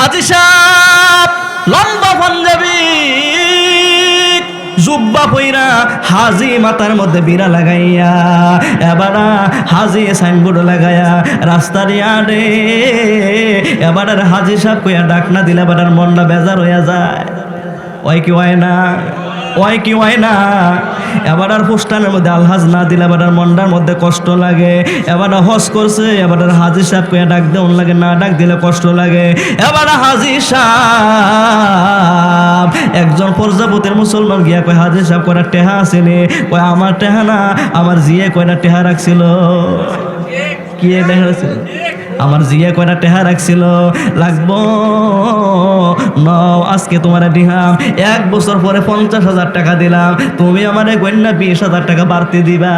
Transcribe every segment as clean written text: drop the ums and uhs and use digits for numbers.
হাজী সাহেব লম্বা পাঞ্জাবি জুব্বা পইরা হাজি মাথার মধ্যে বিড়া লাগাইয়া এবার হাজি সাইনবোর্ড লাগাইয়া রাস্তার ইয়ারে এবার হাজি সাহেব কইয়া ডাক না দিলে এবার মনটা বেজার হইয়া যায়। ওই কি হয় না, ওই কি হয় না। এবার আর পোস্টারের মধ্যে আলহাজ না দিলে এবার মনটার মধ্যে কষ্ট লাগে। এবার হজ করছে, এবার হাজি সাহেব কইয়া ডাক দেওয়ান লাগে, না ডাক দিলে কষ্ট লাগে। এবার হাজি সাহেব একজন প্রজাপতির মুসলমান গিয়া কয় হাজি সাহেব কয়টা টেহা আসেনি? কয় আমার টেহা না, আমার জিয়ে কয়টা টেহা রাখছিল। কি টেহা রাখছিল? আমার জিয়ে কয়টা টেহা রাখছিল, লাগবো নাও আজকে তোমার দিলাম, 1 বছর পরে 50,000 টাকা দিলাম, তুমি আমারে গন্যা 20,000 টাকা বাড়তি দিবা।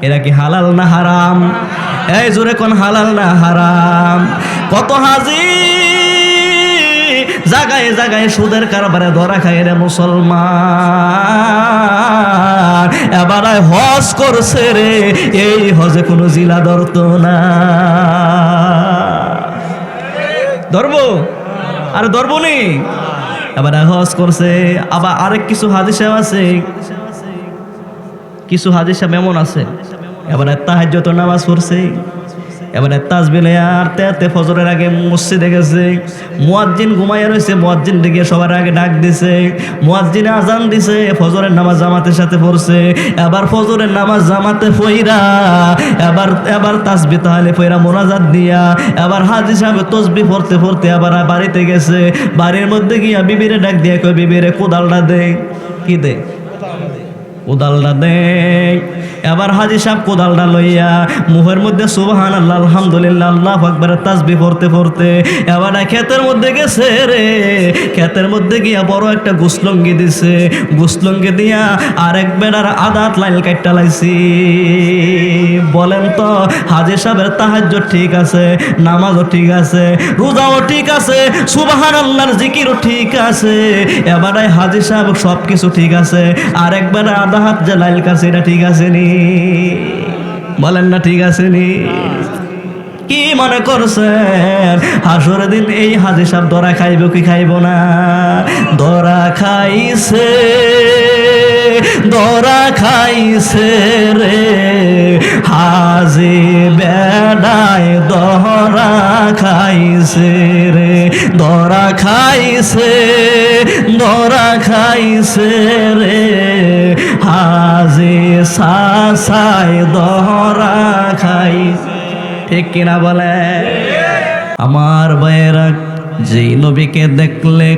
এরা কি হালাল না হারাম? এই জোরে কোন হালাল না হারাম? কত হাজি জাগায় জাগায় সুদের কারবারে ধরা খায় রে মুসলমান। এবার হজ করছে রে, এই হজে কোনো জিলা ধরত না। ধরবো আরে ধরবো নি। এবার হজ করছে। আবার আরেক কিছু হাজি সাহেব আছে, কিছু হাজি সাহেব এমন আছে এবার তাহাজ্জুদ নামাজ পড়ছে, এবারে তাসবিহ আর তেতে ফজরের আগে মসজিদে গেছে, মুয়াজ্জিন ঘুমাইয়া রয়েছে, মুয়াজ্জিন ডেকে সবার আগে ডাক দিছে, মুয়াজ্জিনে আজান দিছে, ফজরের নামাজ জামাতের সাথে পড়ছে। এবার ফজরের নামাজ জামাতে পইরা এবার তাসবিহ তাহলে পইরা মোনাজাত দিয়া এবার হাজী সাহেব তাসবিহ পড়তে পড়তে আবার বাড়িতে গেছে। বাড়ির মধ্যে গিয়া বিবিরে ডাক দিয়া কয় বিবিরে কোদালটা দে। কি দে? কোদালটা দে। এবার হাজী সাহেব কোদালটা লইয়া মুখের মধ্যে সুবহানাল্লাহ আলহামদুলিল্লাহ আল্লাহু আকবার তাসবিহ পড়তে পড়তে এবার ক্ষেতের মধ্যে গেছে রে। ক্ষেতের মধ্যে গিয়া বড় একটা গুসলঙ্গি দিছে, গুসলঙ্গি দিয়া আরেক বেড়ার আদাত লাইল কাটটা লাইছি। বলেন তো হাজী সাহেবের তাহাজ্জুদ ঠিক আছে, নামাজও ঠিক আছে, রোজাও ঠিক আছে, সুবহানাল্লাহর জিকিরও ঠিক আছে। এবার হাজী সাহেব সব কিছু ঠিক আছে, আরেক বেড়া আদা হাত যে লাইল কাছে এটা ঠিক আছে নি? বলেন না ঠিক আছে নি? কি মনে করছেন হাসরের দিন এই হাজী সাহেব ধরা খাইব কি খাইব না? ধরা খাইছে, ধরা খাইছে রে হাজী বেড়ায়, ধরা খাইছে রে, ধরা খাইছে, ধরা খাইছে রে হাজী সাসায়, ধরা খাইছে। ঠিক কিনা বলে? আমার ভাইয়েরা, যেই নবীকে দেখলে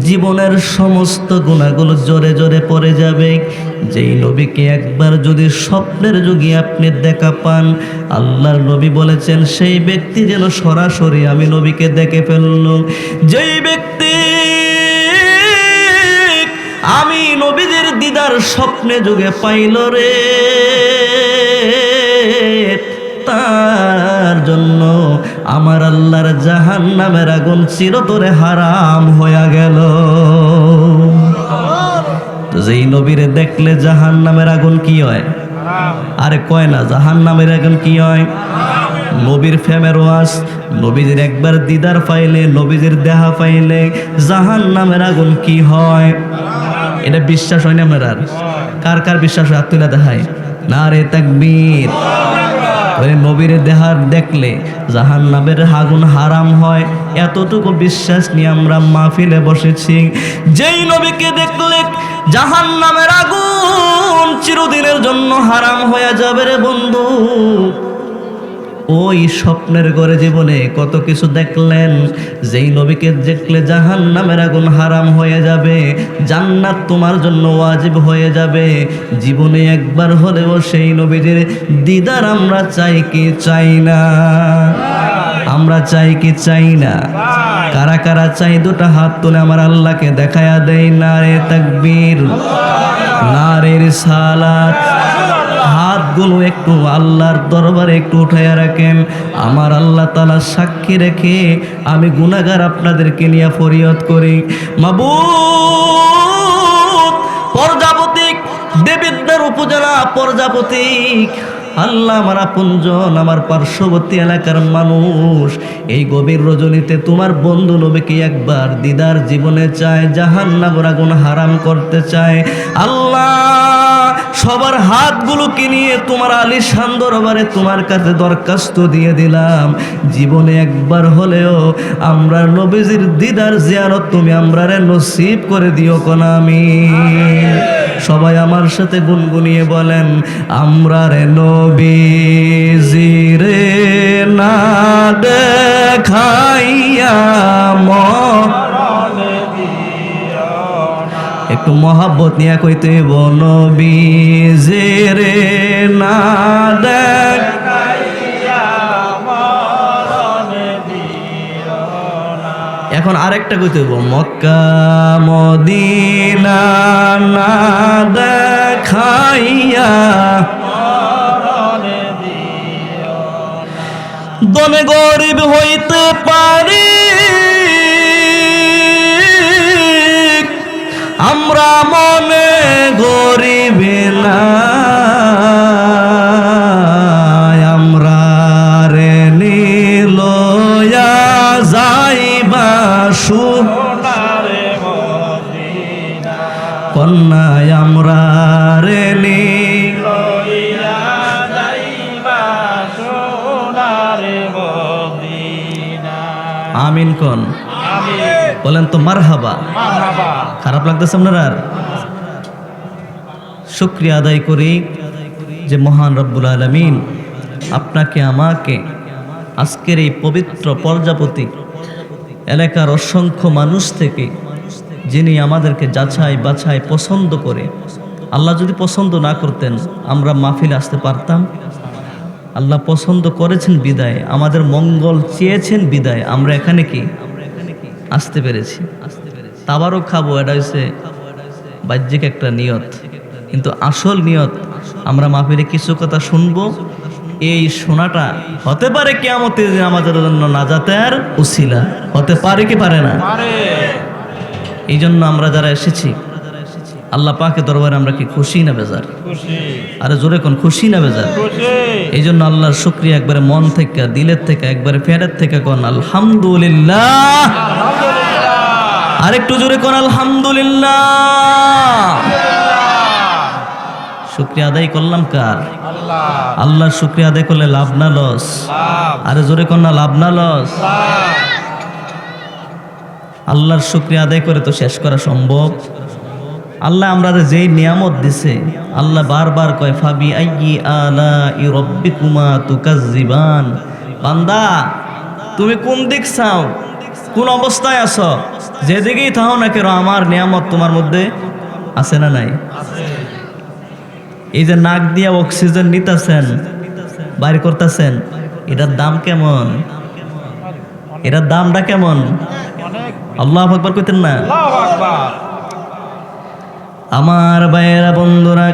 জীবনের সমস্ত গুনাহগুলো জোরে জোরে পড়ে যাবে, যেই নবীকে একবার যদি স্বপ্নের যুগে আপনি দেখা পান, আল্লাহর নবী বলেছেন সেই ব্যক্তি যেন সরাসরি আমি নবীকে দেখে ফেলল। যেই ব্যক্তি আমি নবীদের দিদার স্বপ্নে যুগে পাইল রে, তার জন্য আমার আল্লাহর জাহান্নামের আগুন চিরতরে হারাম হয়ে গেল। তো যেই নবীরে দেখলে জাহান্নামের আগুন কি হয়? আরে কয় না জাহান্নামের আগুন কি হয়? নবীর ফেমের ওয়াজ, নবীদের একবার দিদার পাইলে, নবীদের দেহা পাইলে জাহান্নামের আগুন কি হয়? এটা বিশ্বাস হয় না মেরার? কার কার বিশ্বাস হয়? তুলে দেখায় নারে তাকবীর। নবীর দেহার দেখলে জাহান্নামের আগুন হারাম হয়, এতটুকু বিশ্বাস নিয়ে আমরা মাহফিলে বসেছি। যেই নবীকে দেখলে জাহান্নামের আগুন চিরদিনের জন্য হারাম হয়ে যাবে রে বন্ধু। ওই স্বপ্নের ঘরে জীবনে কত কিছু দেখলেন, যেই নবীকে দেখলে জাহান্নামের আগুন হারাম হয়ে যাবে, জান্নাত তোমার জন্য ওয়াজিব হয়ে যাবে। জীবনে একবার হলেও সেই নবীদের দিদার আমরা চাই কি চাই না? আমরা চাই কি চাই না? কারা কারা চাই দুটো হাত তুলে আমার আল্লাহকে দেখায়া দেই। নারে তাকবীর, নারে রিসালাত। হাতগুলো একটু আল্লাহর দরবারে একটু উঠাইয়া রাখেন। আমার আল্লাহ তাআলা সাক্ষী রেখে আমি গুনাহগার আপনাদেরকে নিয়ে ফরিয়াদ করি, মাবুদ পরজাপতি দেবিদ্বার উপজেলা পরজাপতি আল্লাহ আমার আপনজন, আমার পার্শ্ববর্তী এলাকার মানুষ এই গভীর রজনীতে তোমার বন্ধু নবীকে একবার দিদার জীবনে চায়, জাহান্নামের আগুন হারাম করতে চায়। আল্লাহ সবার হাতগুলোকে নিয়ে তোমার আলিশান দরবারে তোমার কাছে দরখাস্ত দিয়ে দিলাম, জীবনে একবার হলেও আমরা নবীজির দিদার জিয়ারত তুমি আমরারে নসিব করে দিও কোন আমিন। সবাই আমার সাথে গুনগুনিয়ে বলেন, আমরা রে নবীজিরে না দেখাইয়া একটু মহাব্বত নিয়ে কইতে নবীজিরে না দেখাইয়া। এখন আরেকটা কইতে হইব, মক্কা মদিনা না দেখাইয়া দমে গরিব হইতে পারি, আমরা মনে গরিব না, আমরা রে নিলয়া যাইবা সোনারে মদিনা, কন্যায় আমরা রে নিলয়া যাইবা সোনারে মদিনা। আমিন কোন বলেন তো মারহাবা। খারাপ লাগতেছে আপনারা? শুকরিয়া আদায় করি যে মহান রব্বুল আলামিন আপনাকে আমাকে আজকের এই পবিত্র প্রজাপতি এলাকার অসংখ্য মানুষ থেকে যিনি আমাদেরকে যাচাই বাছাই পছন্দ করে, আল্লাহ যদি পছন্দ না করতেন আমরা মাহফিলে আসতে পারতাম? আল্লাহ পছন্দ করেছেন বিদায়, আমাদের মঙ্গল চেয়েছেন বিদায় আমরা এখানে কি আসতে পেরেছি। তাবারও খাবো, এটা হচ্ছে বাহ্যিক একটা নিয়ত, কিন্তু আসল নিয়ত আমরা মাহফিলে কিছু কথা শুনবো, এই শোনাটা হতে পারে কিয়ামতের দিন আমাদের জন্য নাজাতের উসিলা হতে পারে কি পারে না? এই জন্য আমরা যারা এসেছি আল্লাহ পাকের দরবারে আমরা কি খুশি না বেজার? আরে জোরে কোন খুশি না বেজার? এই জন্য আল্লাহর শুকরিয়া একবারে মন থেকে দিলের থেকে একবারে ফেরের থেকে কোন আলহামদুলিল্লাহ। আরেকটু জোরে কোন আলহামদুলিল্লাহ। শুকরিয়া আদায় করলাম কার? আল্লাহর শুকরিয়া আদায় করলে লাভ না লস? আরে জোরে কোন না লাভ না লস? আল্লাহর শুকরিয়া আদায় করে তো শেষ করা সম্ভব? আল্লাহ আমরা যেই নিয়ামত দিছে, আল্লাহ বারবার কয় ফাবি আইয়ি আলাই রাব্বিকুমা তুকাজ্জিবান। বান্দা তুমি কোন দিক চাও, কোন অবস্থায় আছো, যেদিকেই থাও না কেন আমার নিয়ামত তোমার মধ্যে আছে না নাই? এই যে নাক দিয়ে অক্সিজেন নিতেছেন, বাইর করতেছেন, এটার দাম কেমন? এটার দামটা কেমন? আল্লাহু আকবার কইতেন না? আমার ভাইয়েরা বন্ধুরা,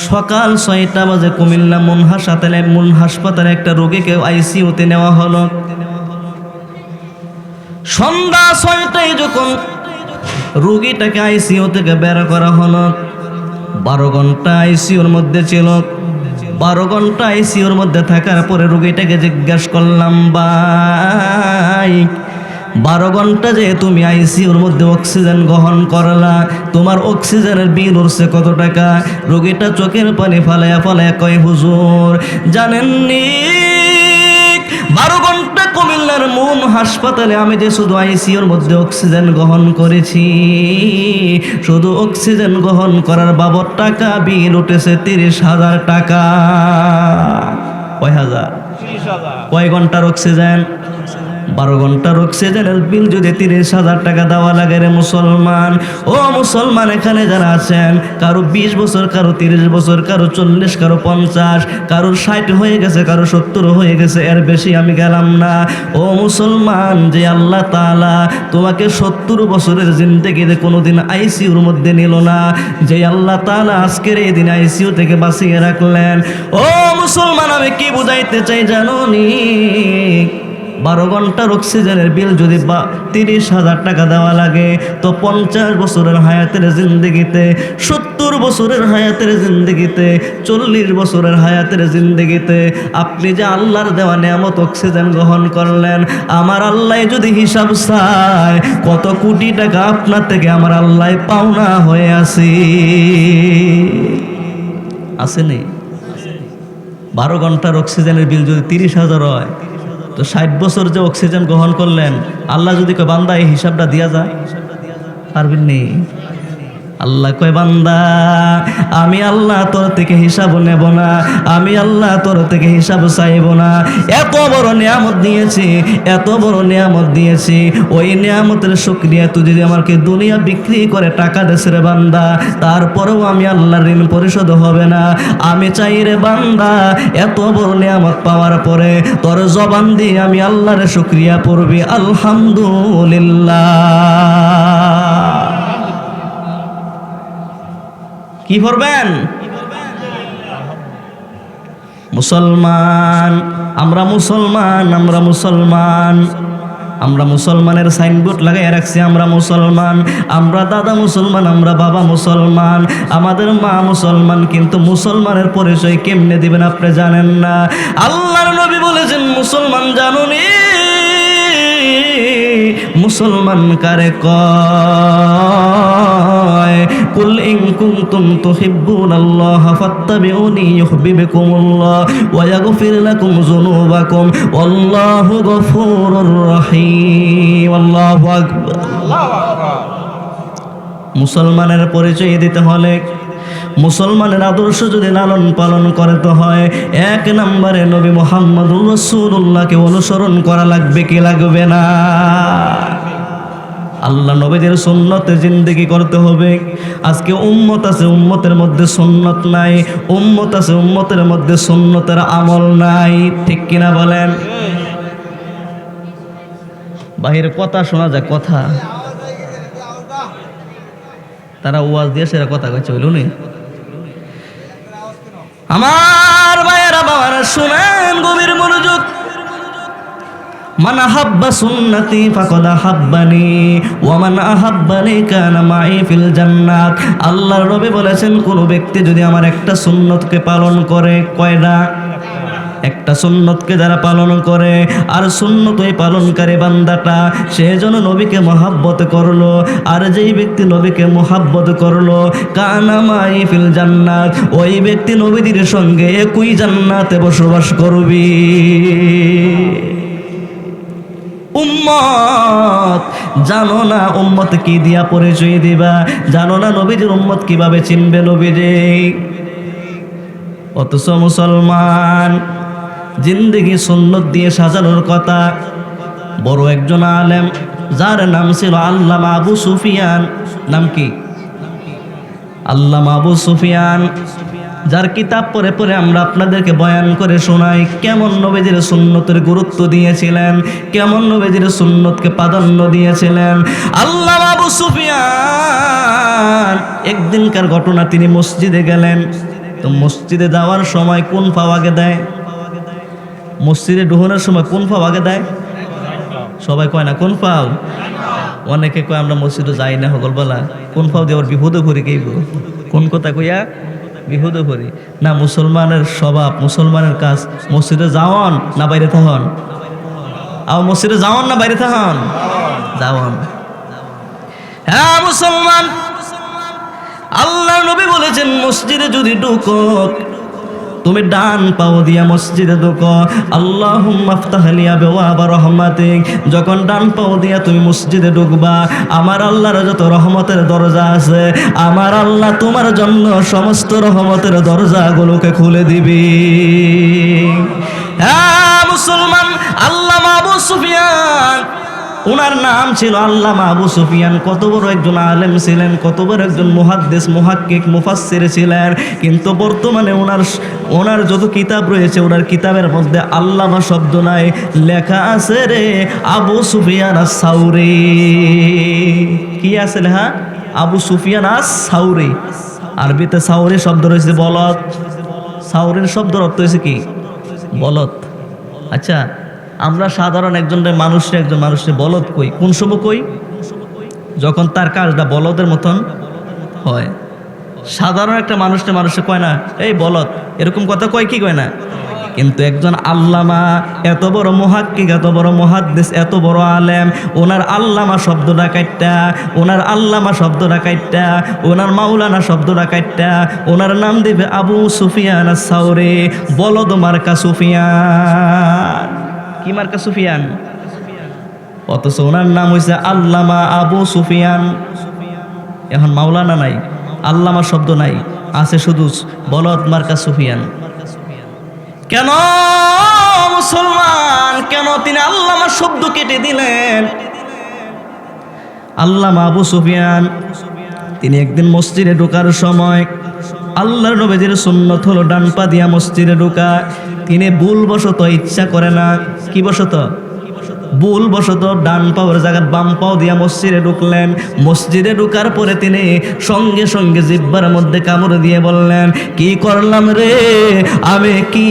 সকাল 6টা বাজে কুমিল্লা মন হাসপাতালে একটা রোগীকে আইসিইউতে নেওয়া হলো। সন্ধ্যা 6টায় যখন রোগীটাকে আইসিইউ থেকে বের করা হলো, 12 ঘন্টা আইসিইউর মধ্যে ছিল। 12 ঘন্টা আইসিইউর মধ্যে থাকার পরে রোগীটাকে জিজ্ঞাসা করলাম, ভাই 12 ঘন্টা যে তুমি আইসিইউর মধ্যে অক্সিজেন গ্রহণ করলা, তোমার অক্সিজেনের বিল উঠছে কত টাকা? রোগীটা চোখের পানি ফালায়া ফালায়া কয়, হুজুর জানেননি 12 ঘন্টা কুমিল্লার মন হাসপাতালে আমি যে শুধু আইসিইউর মধ্যে অক্সিজেন গ্রহণ করেছি, শুধু অক্সিজেন গ্রহণ করার বাবদ টাকা বিল উঠেছে 30,000 টাকা। কয় হাজার? 30,000। কয় ঘন্টার অক্সিজেন? 12 ঘন্টার অক্সিজেনের বিল যদি 30,000 টাকা দেওয়া লাগে রে মুসলমান, ও মুসলমান এখানে যারা আছেন, কারো 20 বছর, কারো 30 বছর, কারো 40, কারো 50, কারো 60 হয়ে গেছে, কারো 70 হয়ে গেছে, এর বেশি আমি গেলাম না। ও মুসলমান, যে আল্লাহ তাআলা তোমাকে 70 বছরের জিন্দেগিতে কোনোদিন আইসিইউর মধ্যে নিল না, যে আল্লাহ তাআলা আজকের এই দিন আইসিইউ থেকে বাঁচিয়ে রাখলেন, ও মুসলমান আমি কি বুঝাইতে চাই জানো নি? 12 ঘন্টার অক্সিজেনের বিল যদি 30,000 টাকা দেওয়া লাগে, তো 50 বছরের হায়াতের জিন্দেগিতে, 70 বছরের হায়াতের জিন্দেগিতে, 40 বছরের হায়াতের জিন্দেগিতে আপনি যে আল্লাহর দেওয়া নেয়ামত অক্সিজেন গ্রহণ করলেন, আমার আল্লাহ যদি হিসাব চায় কত কোটি টাকা আপনার থেকে আমার আল্লাহ পাওনা হয়ে আসেনি? 12 ঘন্টার অক্সিজেনের বিল যদি 30,000 হয়, তো 60 বছর যে অক্সিজেন গ্রহণ করলেন, আল্লাহ যদি কয় বান্দা এই হিসাবটা দিয়া যায়, পারবেন নি? আল্লাহ কয় বান্দা আমি আল্লাহ তোর থেকে হিসাব নেব না, আমি আল্লাহ তোর থেকে হিসাব চাইব না। এত বড় নিয়ামত দিয়েছি, এত বড় নিয়ামত দিয়েছি, ওই নিয়ামতের শুকরিয়া তুই যদি আমাকে দুনিয়া বিক্রি করে টাকা দেশ রে বান্দা, তারপরেও আমি আল্লাহর ঋণ পরিশোধ হবে না। আমি চাই রে বান্দা এত বড় নিয়ামত পাওয়ার পরে তোর জবান দিয়ে আমি আল্লাহর শুকরিয়া পড়বি আলহামদুলিল্লাহ। কি করবেন? মুসলমান, আমরা মুসলমান, আমরা মুসলমান, আমরা মুসলমানের সাইনবোর্ড লাগাই রাখছি আমরা মুসলমান, আমরা দাদা মুসলমান, আমরা বাবা মুসলমান, আমাদের মা মুসলমান, কিন্তু মুসলমানের পরিচয় কেমনে দিবেন আপনি জানেন না। আল্লাহর নবী বলেছেন মুসলমান জানুনি, মুসলমান কারে কয়? কুল ইন কুনতুম তুহিব্বুনাল্লাহ ফাত্তাবিউনি ইউহিব্বুকুমুল্লাহ ওয়া ইয়াগফির লাকুম যুনুবাকুম ওয়াল্লাহু গফুরুর রহিম। আল্লাহু আকবার। মুসলমানের পরিচয় দিতে হলে, মুসলমানের আদর্শ যদি লালন পালন করতে হয়, 1 নম্বরে নবী মুহাম্মদুর রাসূলুল্লাহকে অনুসরণ করা লাগবে কি লাগবে না? আল্লাহ নবীদের সুন্নতে জিন্দেগি করতে হবে। আজকে উম্মত আছে, উম্মতের মধ্যে সুন্নত নাই, উম্মত আছে, উম্মতের মধ্যে সুন্নতের আমল নাই, ঠিক কিনা বলেন? বাহিরে কথা শোনা যায়, কথা তারা ওয়াজ দিয়ে সেরা কথা কইছে, হইল নি? আমার ভাইয়েরা বাবারা শুনেন গভীর মনোযোগ। মান আহাব্বা সুন্নতি ফাকাদ আহাব্বানি ওয়া মান আহাব্বানি কানা মাই ফিল জান্নাত। আল্লাহর নবী বলেছেন কোন ব্যক্তি যদি আমার একটা সুন্নতকে পালন করে, কয়টা? একটা সুন্নতকে যারা পালন করে, আর সুন্নত ওই পালনকারী বান্দাটা সে যেন নবীকে মহাব্বত করলো, আর যেই ব্যক্তি নবীকে মহাব্বত করলো কানা মাই ফিল জান্নাত, ওই ব্যক্তি নবীদের সঙ্গে একই জান্নাতে বসবাস করবি। উম্মত জানো না উম্মত কি দিয়া পরিচয় দিবা? জানো না নবীজির উম্মত কিভাবে চিনবে নবীজি? অথচ মুসলমান জিন্দেগি সুন্নত দিয়ে সাজানোর কথা। বড় একজন আলেম যার নাম ছিল আল্লামা আবু সুফিয়ান। নাম কি? আল্লামা আবু সুফিয়ান, যার কিতাব পড়ে পড়ে আমরা আপনাদেরকে বয়ান করে শোনাই কেমন নবীজির সুন্নতের গুরুত্ব দিয়েছিলেন, কেমন নবীজির সুন্নতকে প্রাধান্য দিয়েছিলেন। আল্লামা আবু সুফিয়ান একদিনকার ঘটনা, তিনি মসজিদে গেলেন। তো মসজিদে যাওয়ার সময় কোন পাও আগে দেয়? মসজিদে ঢুকানোর সময় কোন পাও আগে দেয়? সবাই কয় না কোন পাও? অনেকে কয় আমরা মসজিদে যাই না হগলবেলা, কোন পাও দিয়ে ওর বিপদে ভরি কেইব, কোন কথা কইয়া বিপদে ভরি না। মুসলমানের স্বভাব, মুসলমানের কাজ মসজিদে যাওয়ান না বাইরে থাহন? আর মসজিদে যাওয়ান না বাইরে থাহন? যাওয়ান। হ্যাঁ মুসলমান, আল্লাহ নবী বলেছেন মসজিদে যদি ঢুকো তুমি ডান পাও দিয়া মসজিদে ঢুকো, আল্লাহুম্মা আফতাহ লি আবওয়াবা রাহমাতিক। যখন ডান পাও দিয়া তুমি মসজিদে ঢুকবা, আমার আল্লাহর যত রহমতের দরজা আছে, আমার আল্লাহ তোমার জন্য সমস্ত রহমতের দরজাগুলোকে খুলে দিবি। হ্যাঁ মুসলমান, আল্লামা আবু সুফিয়ান, ওনার নাম ছিল আল্লামা আবু সুফিয়ান। কত বড় একজন আলেম ছিলেন, কত বড় একজন মুহাদ্দিস, মুহাক্কিক, মুফাসসির ছিলেন। কিন্তু বর্তমানে ওনার যত কিতাব রয়েছে, ওনার কিতাবের মধ্যে আল্লামা শব্দ নাই, লেখা আছে রে আবু সুফিয়ান আস-সাউরি। কি আছে লেখা? আবু সুফিয়ান আস-সাউরি। আরবিতে সাউরি শব্দ রয়েছে বলদ। সাউরির শব্দের অর্থ হয়েছে কি? বলদ। আচ্ছা, আমরা সাধারণ একজন মানুষের বলদ কই, কোন সময় কই? যখন তার কাজটা বলদের মতন হয়। সাধারণ একটা মানুষে কয় না এই বলদ, এরকম কথা কয় কি কয় না? কিন্তু একজন আল্লামা, এত বড় মুহাক্কিক, এত বড় মুহাদ্দিস, এত বড় আলেম, ওনার আল্লামা শব্দটা কাটটা, ওনার আল্লামা শব্দটা কাটটা, ওনার মাওলানা শব্দটা কাটটা ওনার নাম দিবে আবু সুফিয়ান আস-সাউরি, বলদ মার্কা সুফিয়ান। কি মার্কা? সুফিয়ান। অথচ ওনার নাম হইছে আল্লামা আবু সুফিয়ান। এখন মাওলানা নাই, আল্লামা শব্দ নাই, আছে শুধু বলদ মার্কা সুফিয়ান। কেন মুসলমান, কেন তিনি আল্লামা শব্দ কেটে দিলেন? আল্লামা আবু সুফিয়ান তিনি একদিন মসজিদে ঢোকার সময়, আল্লাহর নবীর সুন্নত হলো ডান পা দিয়া মসজিদে ঢোকা। তিনি ভুলবশত, ইচ্ছা করে না, কি বশত? ভুলবশত ডান পাওয়ার জায়গায় বাম পাও দিয়া মসজিদে ঢুকলেন। মসজিদে ঢুকার পরে তিনি সঙ্গে সঙ্গে জিহ্বার মধ্যে কামড় দিয়ে বললেন, কি করলাম রে আমি, কি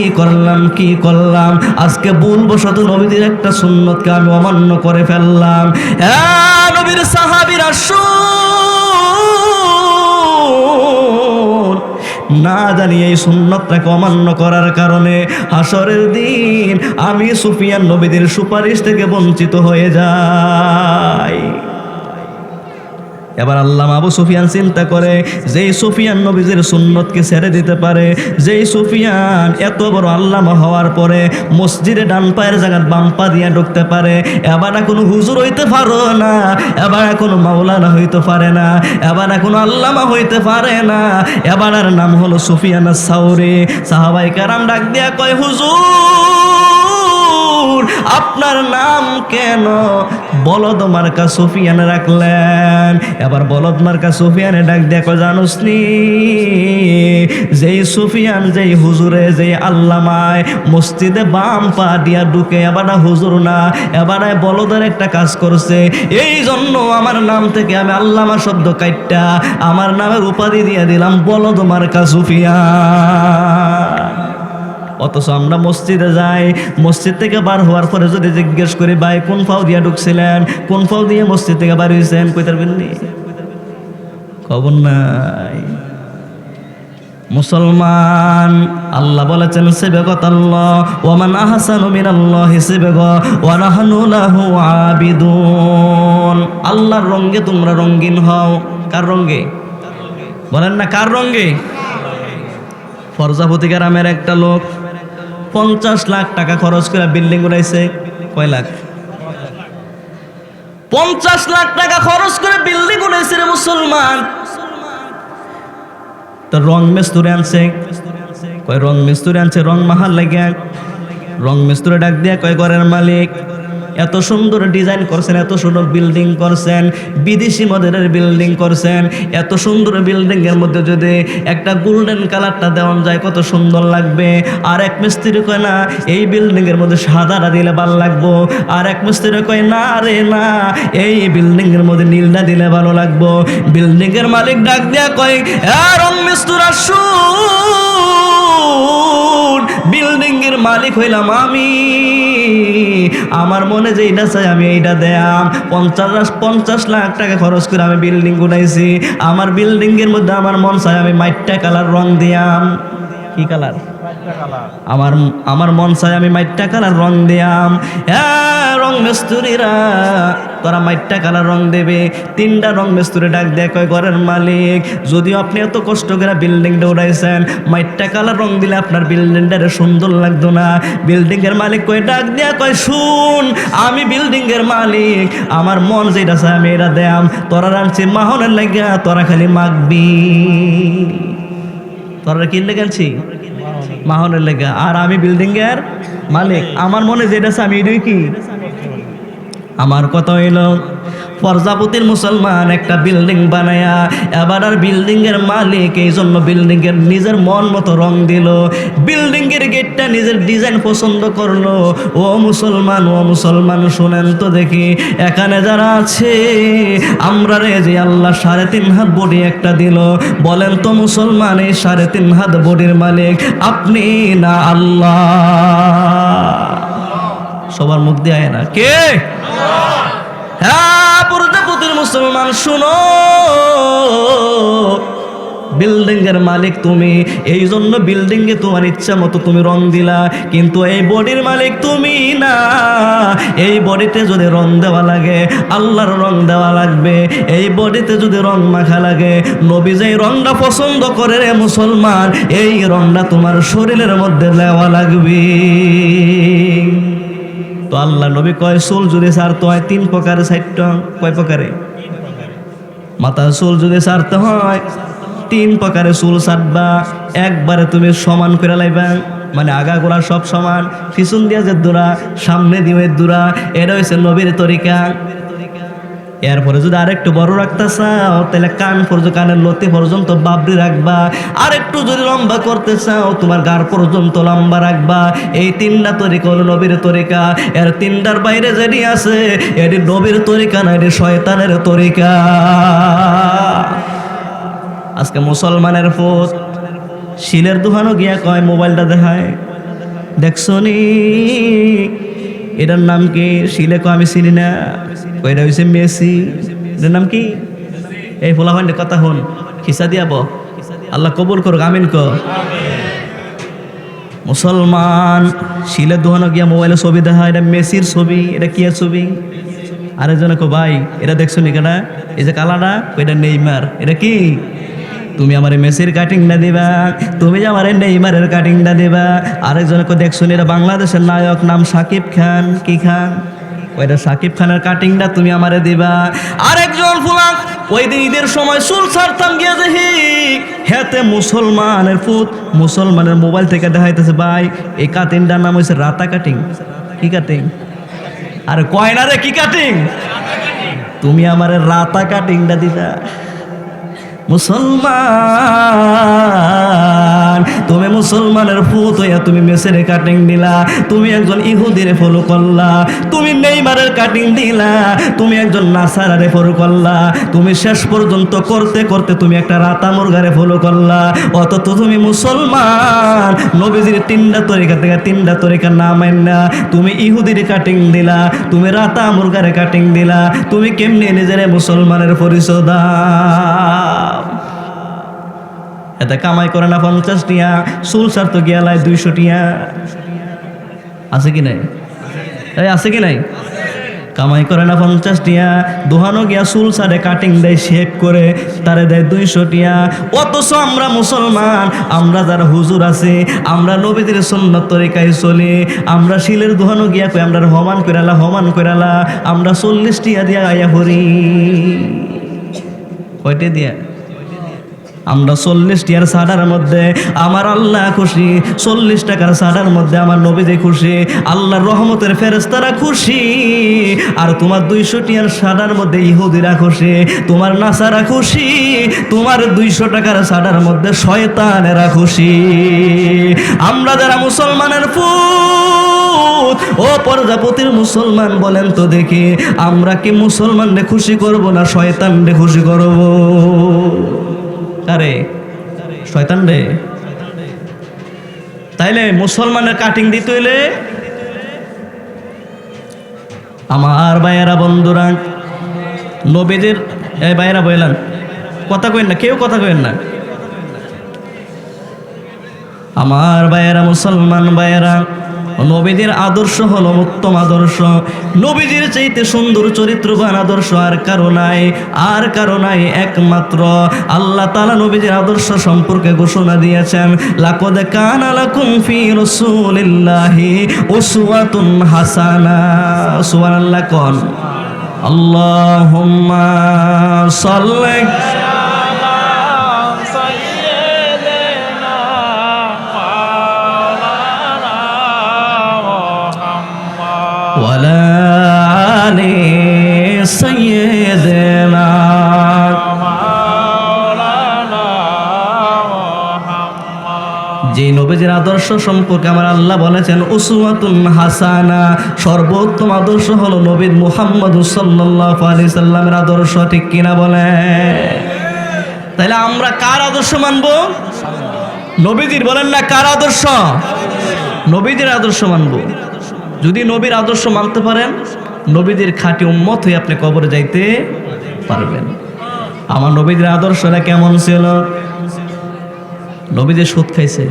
করলাম আজকে ভুলবশত নবীর একটা সুন্নতকে আমি অমান্য করে ফেললাম। হ্যাঁ নবীর সাহাবীরা না জানি এই সুন্নতটাকে অমান্য করার কারণে হাসরের দিন আমি সুফিয়ান নবীদের সুপারিশ থেকে বঞ্চিত হয়ে যাই। এবার আল্লামা আবু সুফিয়ান চিন্তা করে, যেই সুফিয়ান নবীদের সুন্নতকে ছেড়ে দিতে পারে, যেই সুফিয়ান এত বড় আল্লামা হওয়ার পরে মসজিদে ডান পায়ের জায়গায় বাম পা দিয়ে ঢুকতে পারে, এবার কোনো হুজুর হইতে পারো না, এবার কোনো মাওলানা হইতে পারে না, এবার কোনো আল্লামা হইতে পারে না, এবার নাম হলো সুফিয়ান আস-সাউরি। সাহাবায়ে কেরাম ডাক দিয়া কয়, হুজুর আপনার নাম কেন বলদ মার্কা সুফিয়ান রাখলেন? এবার বলদ মার্কা সুফিয়ানে ডাক দেখো, জানোস নি যেই সুফিয়ান, যেই হুজুরে, যেই আল্লামায় মসজিদে বাম পা দিয়া ঢুকে এবার হুজুর না, এবার বলদের একটা কাজ করছে, এই জন্য আমার নাম থেকে আমি আল্লামা শব্দ কাইটটা আমার নামের উপাধি দিয়ে দিলাম বলদ মার্কা সুফিয়ান। অথচ আমরা মসজিদে যাই, মসজিদ থেকে বার হওয়ার পরে যদি জিজ্ঞেস করি, ভাই কোন ফাও দিয়া ঢুকছিলেন, কোন ফাও দিয়ে মসজিদ থেকে বার হয়েছেন, কইতার বললি খবর নাই। মুসলমান, আল্লাহ বলেছেন সিবগাতাল্লাহ ওয়া মান আহসানু মিনাল্লাহি সিবগা ওয়া নাহনু লাহু আবিদুন। আল্লাহর রঙে তোমরা রঙিন হও। কার রঙে বলেন না, কার রঙে? ফরজাপতি গ্রামের একটা লোক 50 লাখ টাকা খরচ করে বিল্ডিং উঠাইছে। কয় লাখ? 50 লাখ টাকা খরচ করে বিল্ডিং উঠাইছে রে মুসলমান। তো রং মিস্ত্রি আনছে, কয় রং মিস্ত্রি আনছে রং মাহার লাগে। রং মিস্ত্রি ডাক দিয়া কয়, ঘরের মালিক এত সুন্দর ডিজাইন করছেন, এত সুন্দর বিল্ডিং করছেন, বিদেশি মডেলের বিল্ডিং করছেন, এত সুন্দর বিল্ডিং এর মধ্যে যদি একটা গোল্ডেন কালারটা দেওয়া যায় কত সুন্দর লাগবে। আর এক মিস্ত্রি কয়, না এই বিল্ডিং এর মধ্যে সাদাটা দিলে ভালো লাগবো। আর এক মিস্ত্রি কয়, না রে না, এই বিল্ডিং এর মধ্যে নীলটা দিলে ভালো লাগবো। বিল্ডিং এর মালিক ডাক দিয়া কয়, রং মিস্ত্রি শুন, বিল্ডিং এর মালিক হইলাম আমি, আমার মনে যেইটা চাই আমি এইটা দেয়াম। 50 লাখ টাকা খরচ করে আমি বিল্ডিং উঠাইছি, আমার বিল্ডিং এর মধ্যে আমার মন চাই আমি মাইট্টা কালার রং দিয়াম। কি কালার? আমার মন চাই আমি মাইট্টা কালার রং দিয়াম। হ্যাঁ রং মিস্ত্রিরা তোরা মাইট্টা কালার রং দেবে। 3টা রং মিস্ত্রি ডাক দেয়, কয় ঘরের মালিক যদিও আপনি এত কষ্ট করে বিল্ডিংটা উঠাইছেন, মাইট্টা কালার রং দিলে আপনার বিল্ডিংটা সুন্দর লাগতো না। বিল্ডিং এর মালিক কয়, ডাক দেয়া কয়, শুন আমি বিল্ডিং এর মালিক, আমার মন যেটা চাই আমি এটা দেয়াম। তোরা রাঁধছি মাহনের লাগিয়া, তোরা খালি মাখবি। তোরা কি লেগে আনছি? মাহনের লেগা। আর আমি বিল্ডিং এর মালিক, আমার মনে যেটা চাই আমি এটাই কি। আমার কথা হইল, প্রজাপতির মুসলমান একটা বিল্ডিং বানায়া এবার আর বিল্ডিং এর মালিক এই জন্য বিল্ডিং এর নিজের মন মতো রং দিল, বিল্ডিং এর গেটটা নিজের ডিজাইন পছন্দ করলো। ও মুসলমান শুনেন তো দেখি, এখানে যারা আছে আমরা রে যে আল্লাহ 3.5 হাত বডি একটা দিল, বলেন তো মুসলমান এই 3.5 হাত বডির মালিক আপনি না আল্লাহ? সবার মুখ দিয়ে আয় না। কে? হ্যাঁ প্রজাপতির মুসলমান শুনো, বিল্ডিং এর মালিক তুমি, এই জন্য বিল্ডিং এ তোমার ইচ্ছা মতো তুমি রং দিলা, কিন্তু এই বডির মালিক তুমি না। এই বডিতে যদি রং দেওয়া লাগে আল্লাহর রং দেওয়া লাগবে, এই বডিতে যদি রং মাখা লাগে নবী যেই রংটা পছন্দ করে রে মুসলমান, এই রংটা তোমার শরীরের মধ্যে দেওয়া লাগবে। তো আল্লাহ নবী কয় চুল যদি ছাড়তে হয় 3 প্রকারে ছাড়তে। কয় প্রকারে? মাথার চুল যদি ছাড়তে হয় 3 প্রকারে চুল ছাড়বা। একবারে তুমি সমান করে লাইবা, মানে আগাগোড়া সব সমান, পিছন দিয়া যে দূরা সামনে দিয়ে দূরা, এটা হচ্ছে নবীর তরিকা। এরপরে যদি আরেকটু বড় রাখতে চাও তাহলে কানের লতি পর্যন্ত বাবরি রাখবা। আরেকটু যদি লম্বা করতে চাও তোমার গাড় পর্যন্ত লম্বা রাখবা। এই 3টা তরিকা হলো নবীর তরিকা। এর 3টার বাইরে যেটি আছে এটি নবীর তরিকা না, এটি শয়তানের তরিকা। আজকে মুসলমানের ফুট শিলের দোকানও গিয়া কয় মোবাইলটা দেখায়, দেখছো নি এটার নাম কি? শিলে কয় আমি চিনি না। এটা হয়েছে মেসি। এটার নাম কি? এই ফোলা হয় কথা হন, খিসা দিয়াব, আল্লাহ কবুল করুক, আমিন ক। মুসলমান শিলের দোকানও গিয়া মোবাইলে ছবি দেখা, এটা মেসির ছবি। এটা কি ছবি? আরেকজনে কো ভাই এটা দেখছো নি কেনা, এই যে কালাটা এটা নেইমার। এটা কি? তুমি আমার মেসির কাটিংটা দিবা, তুমি আমার নেইমারের কাটিংটা দিবা। আরেকজনকে দেখছো এটা বাংলাদেশের নায়ক, নাম সাকিব খান। কি খান? ওইটা সাকিব খানের কাটিংটা তুমি আমারে দিবা। আরেকজন ফুলাক ওই দিন ঈদের সময় চুল ছাড়তাম গিয়ে দেখি হেতে মুসলমানের ফুট মুসলমানের মোবাইল থেকে দেখাইতেছে ভাই এই কাটিংটার নাম হয়েছে রাতা কাটিং। কি কাটিং? আরে কয় না রে কি কাটিং? তুমি আমারে রাতা কাটিংটা দিবা। মুসলমান তুমি মুসলমানের ফুত হইয়া তুমি মেসের কাটিং দিলা, তুমি একজন ইহুদির ফলো করলা, তুমি নেইমারের কাটিং দিলা, তুমি একজন নাসারারে ফলো করলা, তুমি শেষ পর্যন্ত করতে করতে তুমি একটা রাতা মুরগারে ফলো করলা। অথচ তুমি মুসলমান নবীজির 3টা তরিকা থেকে 3টা তরিকা না মাইনা তুমি ইহুদির কাটিং দিলা, তুমি রাতা মুরগারে কাটিং দিলা। তুমি কেমনে নিজের মুসলমানের পরিচয় দাও? এতে কামাই করে না 50 টিয়া, চুল ছাড়তো গিয়ালায় 200 টিয়া। আছে কি নাই? আছে কি নাই? কামাই করে না 50 টিয়া, দোহানো গিয়া চুল ছাড়ে কাটিং দেয় শেপ করে, তারে দেয় 200 টিয়া। অথচ আমরা মুসলমান, আমরা যারা হুজুর আছে, আমরা নবীদের সুন্নাত তরিকায় চলি, আমরা শিলের দোহানো গিয়া কই আমরা হমান কইরালা আমরা 40 টিয়া দিয়া আয়া ভরি। কয়টা দিয়া? আমরা 40 টিয়ার সাডার মধ্যে আমার আল্লাহ খুশি, 40 টাকার সাডার মধ্যে আমার নবীজি খুশি, আল্লাহর রহমতের ফেরেশতারা খুশি। আর তোমার 200 টিয়ার সাডার মধ্যে ইহুদিরা খুশি, তোমার নাসারা খুশি, তোমার 200 টাকার সাডার মধ্যে শয়তানেরা খুশি। আমরা যারা মুসলমানের ফুট, ও প্রজাপতির মুসলমান বলেন তো দেখি, আমরা কি মুসলমানরে খুশি করব না শয়তানরে খুশি করব? আরে শয়তান রে। তাইলে মুসলমানের কাটিং দিতে হইলে আমার ভাইয়েরা বন্ধুরা নবীদের এই ভাইয়েরা বললেন কথা কইন না, কেউ কথা কইন না। আমার ভাইয়েরা মুসলমান ভাইয়েরা, নবীদের আদর্শ হলো উত্তম আদর্শ। নবীজির চাইতে সুন্দর চরিত্রবান আদর্শ আর কারো নাই, একমাত্র আল্লাহ তাআলা নবীজির আদর্শ সম্পর্কে ঘোষণা দিয়েছেন, লাকাদ কানা লাকুম ফি রাসূলিল্লাহি উসওয়াতুন হাসানা। সুবহানাল্লাহ কোন। আল্লাহুম্মা সাল্লি ওয়ালা আলি সাইয়্যিদিনা যে নবীজির আদর্শ সম্পর্কে আমার আল্লাহ বলেছেন উসওয়াতুন হাসানা, সর্বোত্তম আদর্শ হলো নবী মুহাম্মদ সাল্লাল্লাহু আলাইহি সাল্লামের আদর্শ। ঠিক কিনা বলে? তাহলে আমরা কার আদর্শ মানব? নবীজির। বলেন না কার আদর্শ? নবীজির আদর্শ মানব। যদি নবীর আদর্শ মানতে পারেন, নবীদের খাঁটি উম্মত হয়ে আপনি কবরে যাইতে পারবেন। আমার নবীদের আদর্শটা কেমন ছিল? নবীদের সুদ খাইছে,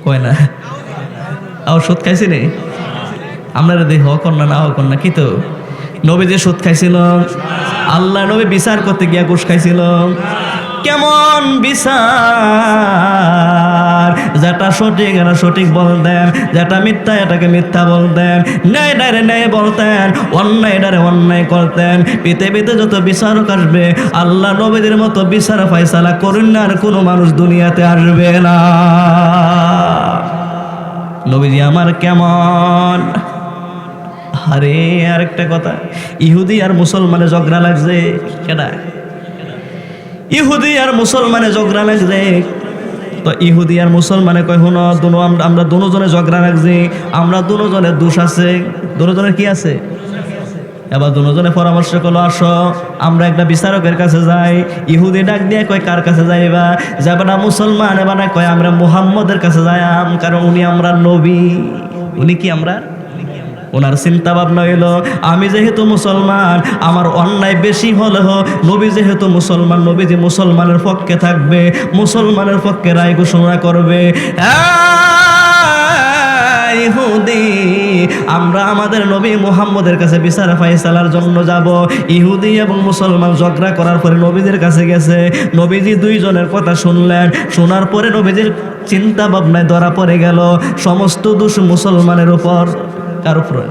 কয় না? আর সুদ খাইছে নে? আপনারা দেখ হক না না হক না, কি তো নবীদের সুদ খাইছিল? আল্লাহ নবী বিচার করতে গিয়া ঘুষ খাইছিল। কেমন বিচার? যেটা সঠিক এটা সঠিক বলতেন, যেটা মিথ্যা এটাকে মিথ্যা বলতেন, ন্যায় ডারে ন্যায় বলতেন, অন্যায় ডারে অন্যায় করতেন। পৃথিবীতে যত বিচারক আসবে, আল্লাহ নবীদের মতো বিচার ফয়সালা করুন না আর কোনো মানুষ দুনিয়াতে আসবে না। নবীজি আমার কেমন? আরে আরেকটা কথা, ইহুদি আর মুসলমানে ঝগড়া লাগছে। কেডা? ইহুদি আর মুসলমানে ঝগড়া লাগছে। তো ইহুদি আর মুসলমানে কয়, হুনো আমরা দুজনে ঝগড়া লাগছি, আমরা দুজনের দোষ আছে। দুজনের কি আছে? এবার দুজনে পরামর্শ করলো, আসো আমরা একটা বিচারকের কাছে যাই। ইহুদি ডাক দিয়ে কয়, কার কাছে যাইবা? যাবে না মুসলমান। এবার না কয়, আমরা মুহাম্মদের কাছে যাইম, কারণ উনি আমরা নবী। উনি কি আমরা? ওনার চিন্তা ভাবনা হইলো, আমি যেহেতু মুসলমান, আমার অন্যায় বেশি হলেও নবী যেহেতু মুসলমান, নবী যে মুসলমানের পক্ষে থাকবে, মুসলমানের পক্ষে রায় ঘোষণা করবে। ইহুদি, আমরা আমাদের নবী মুহাম্মদের কাছে বিচার ফায়সালার জন্য যাব। ইহুদি এবং মুসলমান ঝগড়া করার পরে নবীদের কাছে গেছে। নবীজি দুইজনের কথা শুনলেন। শোনার পরে নবীজির চিন্তা ভাবনায় ধরা পড়ে গেল সমস্ত দোষ মুসলমানের উপর। কার উপরে?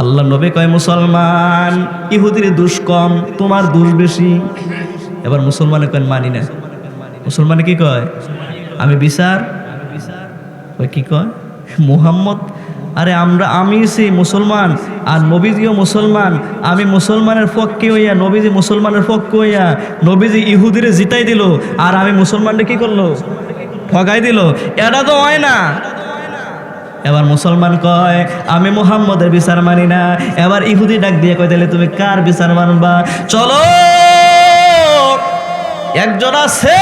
আল্লাহ নবী কয়, মুসলমান, ইহুদির দোষ কম, তোমার দোষ বেশি। এবার মুসলমানে কয়, মানি না। মুসলমানে কি কয়? আমি বিচার। কি কয়? মুহাম্মদ, আরে আমি সেই মুসলমান আর নবীজিও মুসলমান। আমি মুসলমানের পক্ষে হইয়া, নবীজি মুসলমানের পক্ষে হইয়া, নবীজি ইহুদিরে জিতাই দিল, আর আমি মুসলমানকে কি করলো? ঠগাই দিল। এটা তো হয় না। এবার মুসলমান কয়, আমি মুহাম্মদের বিচার মানি না। এবার ইহুদি ডাক দিয়ে কয়, তাহলে তুমি কার বিচার মানবা? চলো, একজন আছে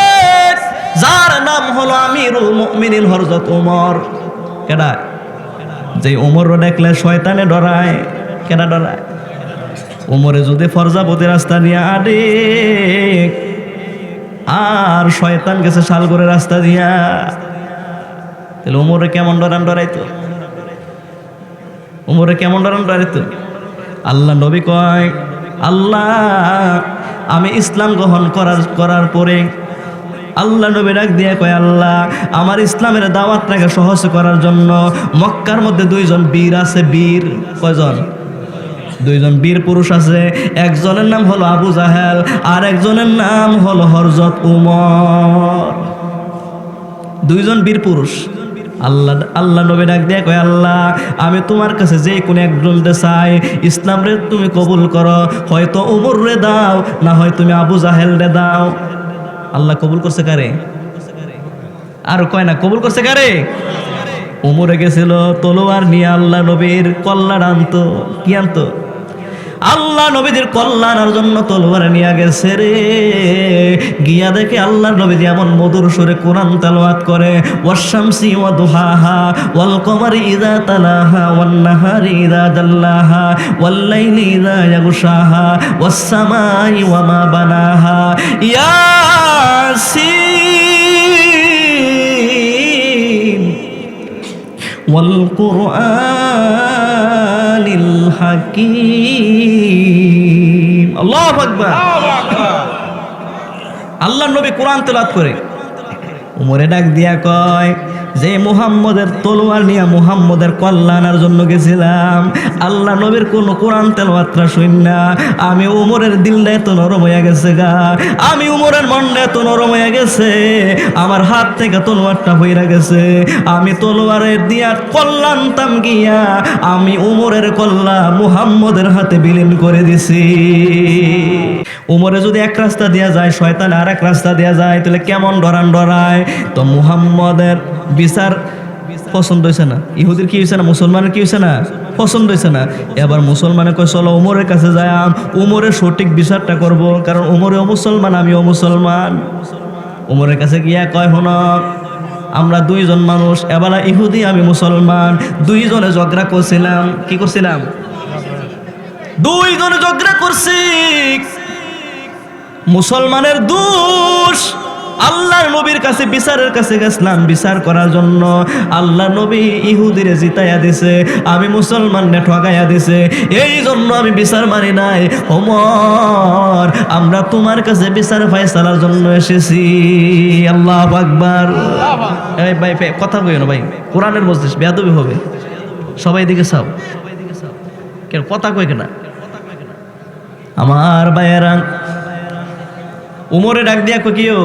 যার নাম হলো আমিরুল মুমিনিন হযরত ওমর। কেডা? যে ওমর দেখলে শয়তানে ডরায়। কেডা ডরায়? ওমরে যদি ফরজাপতি রাস্তা নিয়ে আডে, আর শয়তান গেছে শালগড়ের রাস্তা দিয়া, তাহলে ওমরে কেমন ডরাইতো? ওমরে কেমন ডরাইতো? আল্লাহ নবী কয়, আল্লাহ, আমি ইসলাম গ্রহণ করার পরে আল্লাহ নবী ডাক দিয়ে কয়, আল্লাহ, আমার ইসলামের দাওয়াতটাকে সহজ করার জন্য মক্কার মধ্যে দুইজন বীর আছে। বীর কয়জন? দুইজন বীর পুরুষ আছে। একজনের নাম হলো আবু জাহেল, আর একজনের নাম হলো হযরত উমর। দুইজন বীর পুরুষ। আল্লাহ নবী ডাক দিয়ে কয়, আল্লাহ, আমি তোমার কাছে যে কোনো একজন চাই, ইসলাম রে তুমি কবুল করো। হয়তো উমর রে দাও, না হয় তুমি আবু জাহেল রে দাও। আল্লাহ কবুল করছে কারে? আর কয় না, কবুল করছে কারে? উমরে গেছিল তলোয়ার নিয়ে, আল্লাহ নবীর কল্যাণ আনতো। কি আনতো? আল্লাহ নবীদের কল্যাণের জন্য তলোয়ার নিয়ে গেছে রে। গিয়া দেখে আল্লাহ নবী এমন মধুর সুরে কোরআন তেলাওয়াত করে, ওয়াশ-শামসি ওয়া দুহাহা ওয়াল কমারি ইযা তালাহা ওয়ান নাহারি ইযা জাল্লাহা ওয়াল লাইলি ইযা ইয়াগশাহা ওয়াস সামাই ওয়া মা বানাহা ইয়াসিন ওয়াল কুরআনিল হাকীম। আল্লাহু আকবার। আল্লাহ নবী কোরআন তেলাওয়াত করে। উমরে ডাক দিয়া কয়, যে মুহাম্মদের তলোয়ার নিয়ে মুহাম্মদের কল্যাণের জন্য গেছিলাম, আল্লাহ নবীর কোন কোরআন তেলাওয়াতটা শুন না, আমি উমরের দিলটা এত নরম হয়ে গেছে গা, আমি উমরের মনটা এত নরম হয়ে গেছে, আমার হাত থেকে তলোয়ারটা হইরা গেছে, আমি তলোয়ারের দিয়া কল্যাণতাম গিয়া আমি উমরের কল্লা মুহাম্মদের হাতে বিলীন করে দিছি। উমরে যদি এক রাস্তা দিয়া যায়, শয়তান আর এক রাস্তা দিয়া যায়, তাহলে কেমন ডরায়। তো মুহাম্মদের বিচার পছন্দ হয়েছে না, ইহুদির কি হয়েছে না, মুসলমানের কি হয়েছে না, পছন্দ হয়েছে না। এবার মুসলমানে কয়, চলো উমরের কাছে যাই, উমরের সঠিক বিচারটা করব, কারণ উমরেও মুসলমান, আমিও মুসলমান। উমরের কাছে গিয়া কয়, হন আমরা দুইজন মানুষ, এবার ইহুদি আমি মুসলমান, দুইজনে ঝগড়া করছিলাম। কি করছিলাম? দুইজনে ঝগড়া করছি। মুসলমানের দোষ। আল্লাহর নবীর কাছে বিচারের কাছে গেছিলাম বিচার করার জন্য। আল্লাহ নবী ইহুদিরে জিতাইয়া দিছে, আমি মুসলমানরে ঠগাইয়া দিছে, এই জন্য আমি বিচার মানি নাই। ওমর, আমরা তোমার কাছে বিচার ফায়সালার জন্য এসেছি। আল্লাহু আকবার। এই ভাই কথা কইও না ভাই, কোরআনের মজলিস, বেয়াদবি হবে। সবাই দিকে চাও, কেন কথা কই কেনা? আমার ভাইয়েরা, উমরে ডাক দিয়া কিও,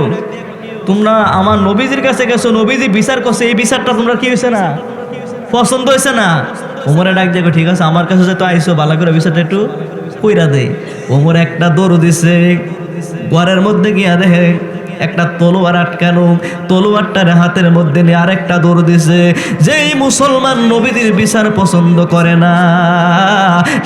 তোমরা আমার নবীজির কাছে গেছো, নবীজি বিচার করছে, এই বিচারটা তোমরা কি হয়েছে না, পছন্দ হয়েছে না? উমরে ডাক দিয়া ঠিক আছে, আমার কাছে যেহেতু আইসো, ভালো করে বিচারটা একটু কইরা দেই। উমর একটা দৌড় দিছে, ঘরের মধ্যে গিয়া দেখে একটা তলোয়ার আটকানো, তলোয়ারটার হাতের মধ্যে নিয়ে আরেকটা দৌড় দিছে। যেই মুসলমান নবীদের বিচার পছন্দ করে না,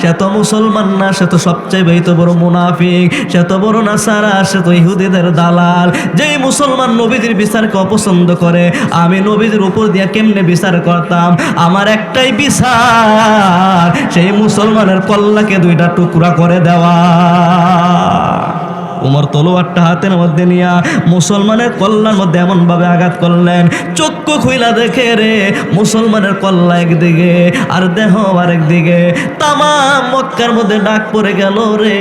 সে তো মুসলমান না, সে তো সবচেয়ে বেশি বড় মুনাফিক, সে তো বড় নাসারা, সে তো ইহুদিদের দালাল। যেই মুসলমান নবীদের বিচারকে অপছন্দ করে, আমি নবীদের উপর দিয়ে কেমনে বিচার করতাম? আমার একটাই বিচার, সেই মুসলমানের কল্লাকে দুইটা টুকরা করে দেওয়া। উমর তলোয়ারটা হাতের মধ্যে নিয়া মুসলমানের কল্লার মধ্যে এমন ভাবে আঘাত করলেন, চক্ষু খুইলা দেখে রে মুসলমানের কল্লা একদিকে আর দেহ আরেকদিকে। তামাম মক্কার মধ্যে ডাক পড়ে গেল রে,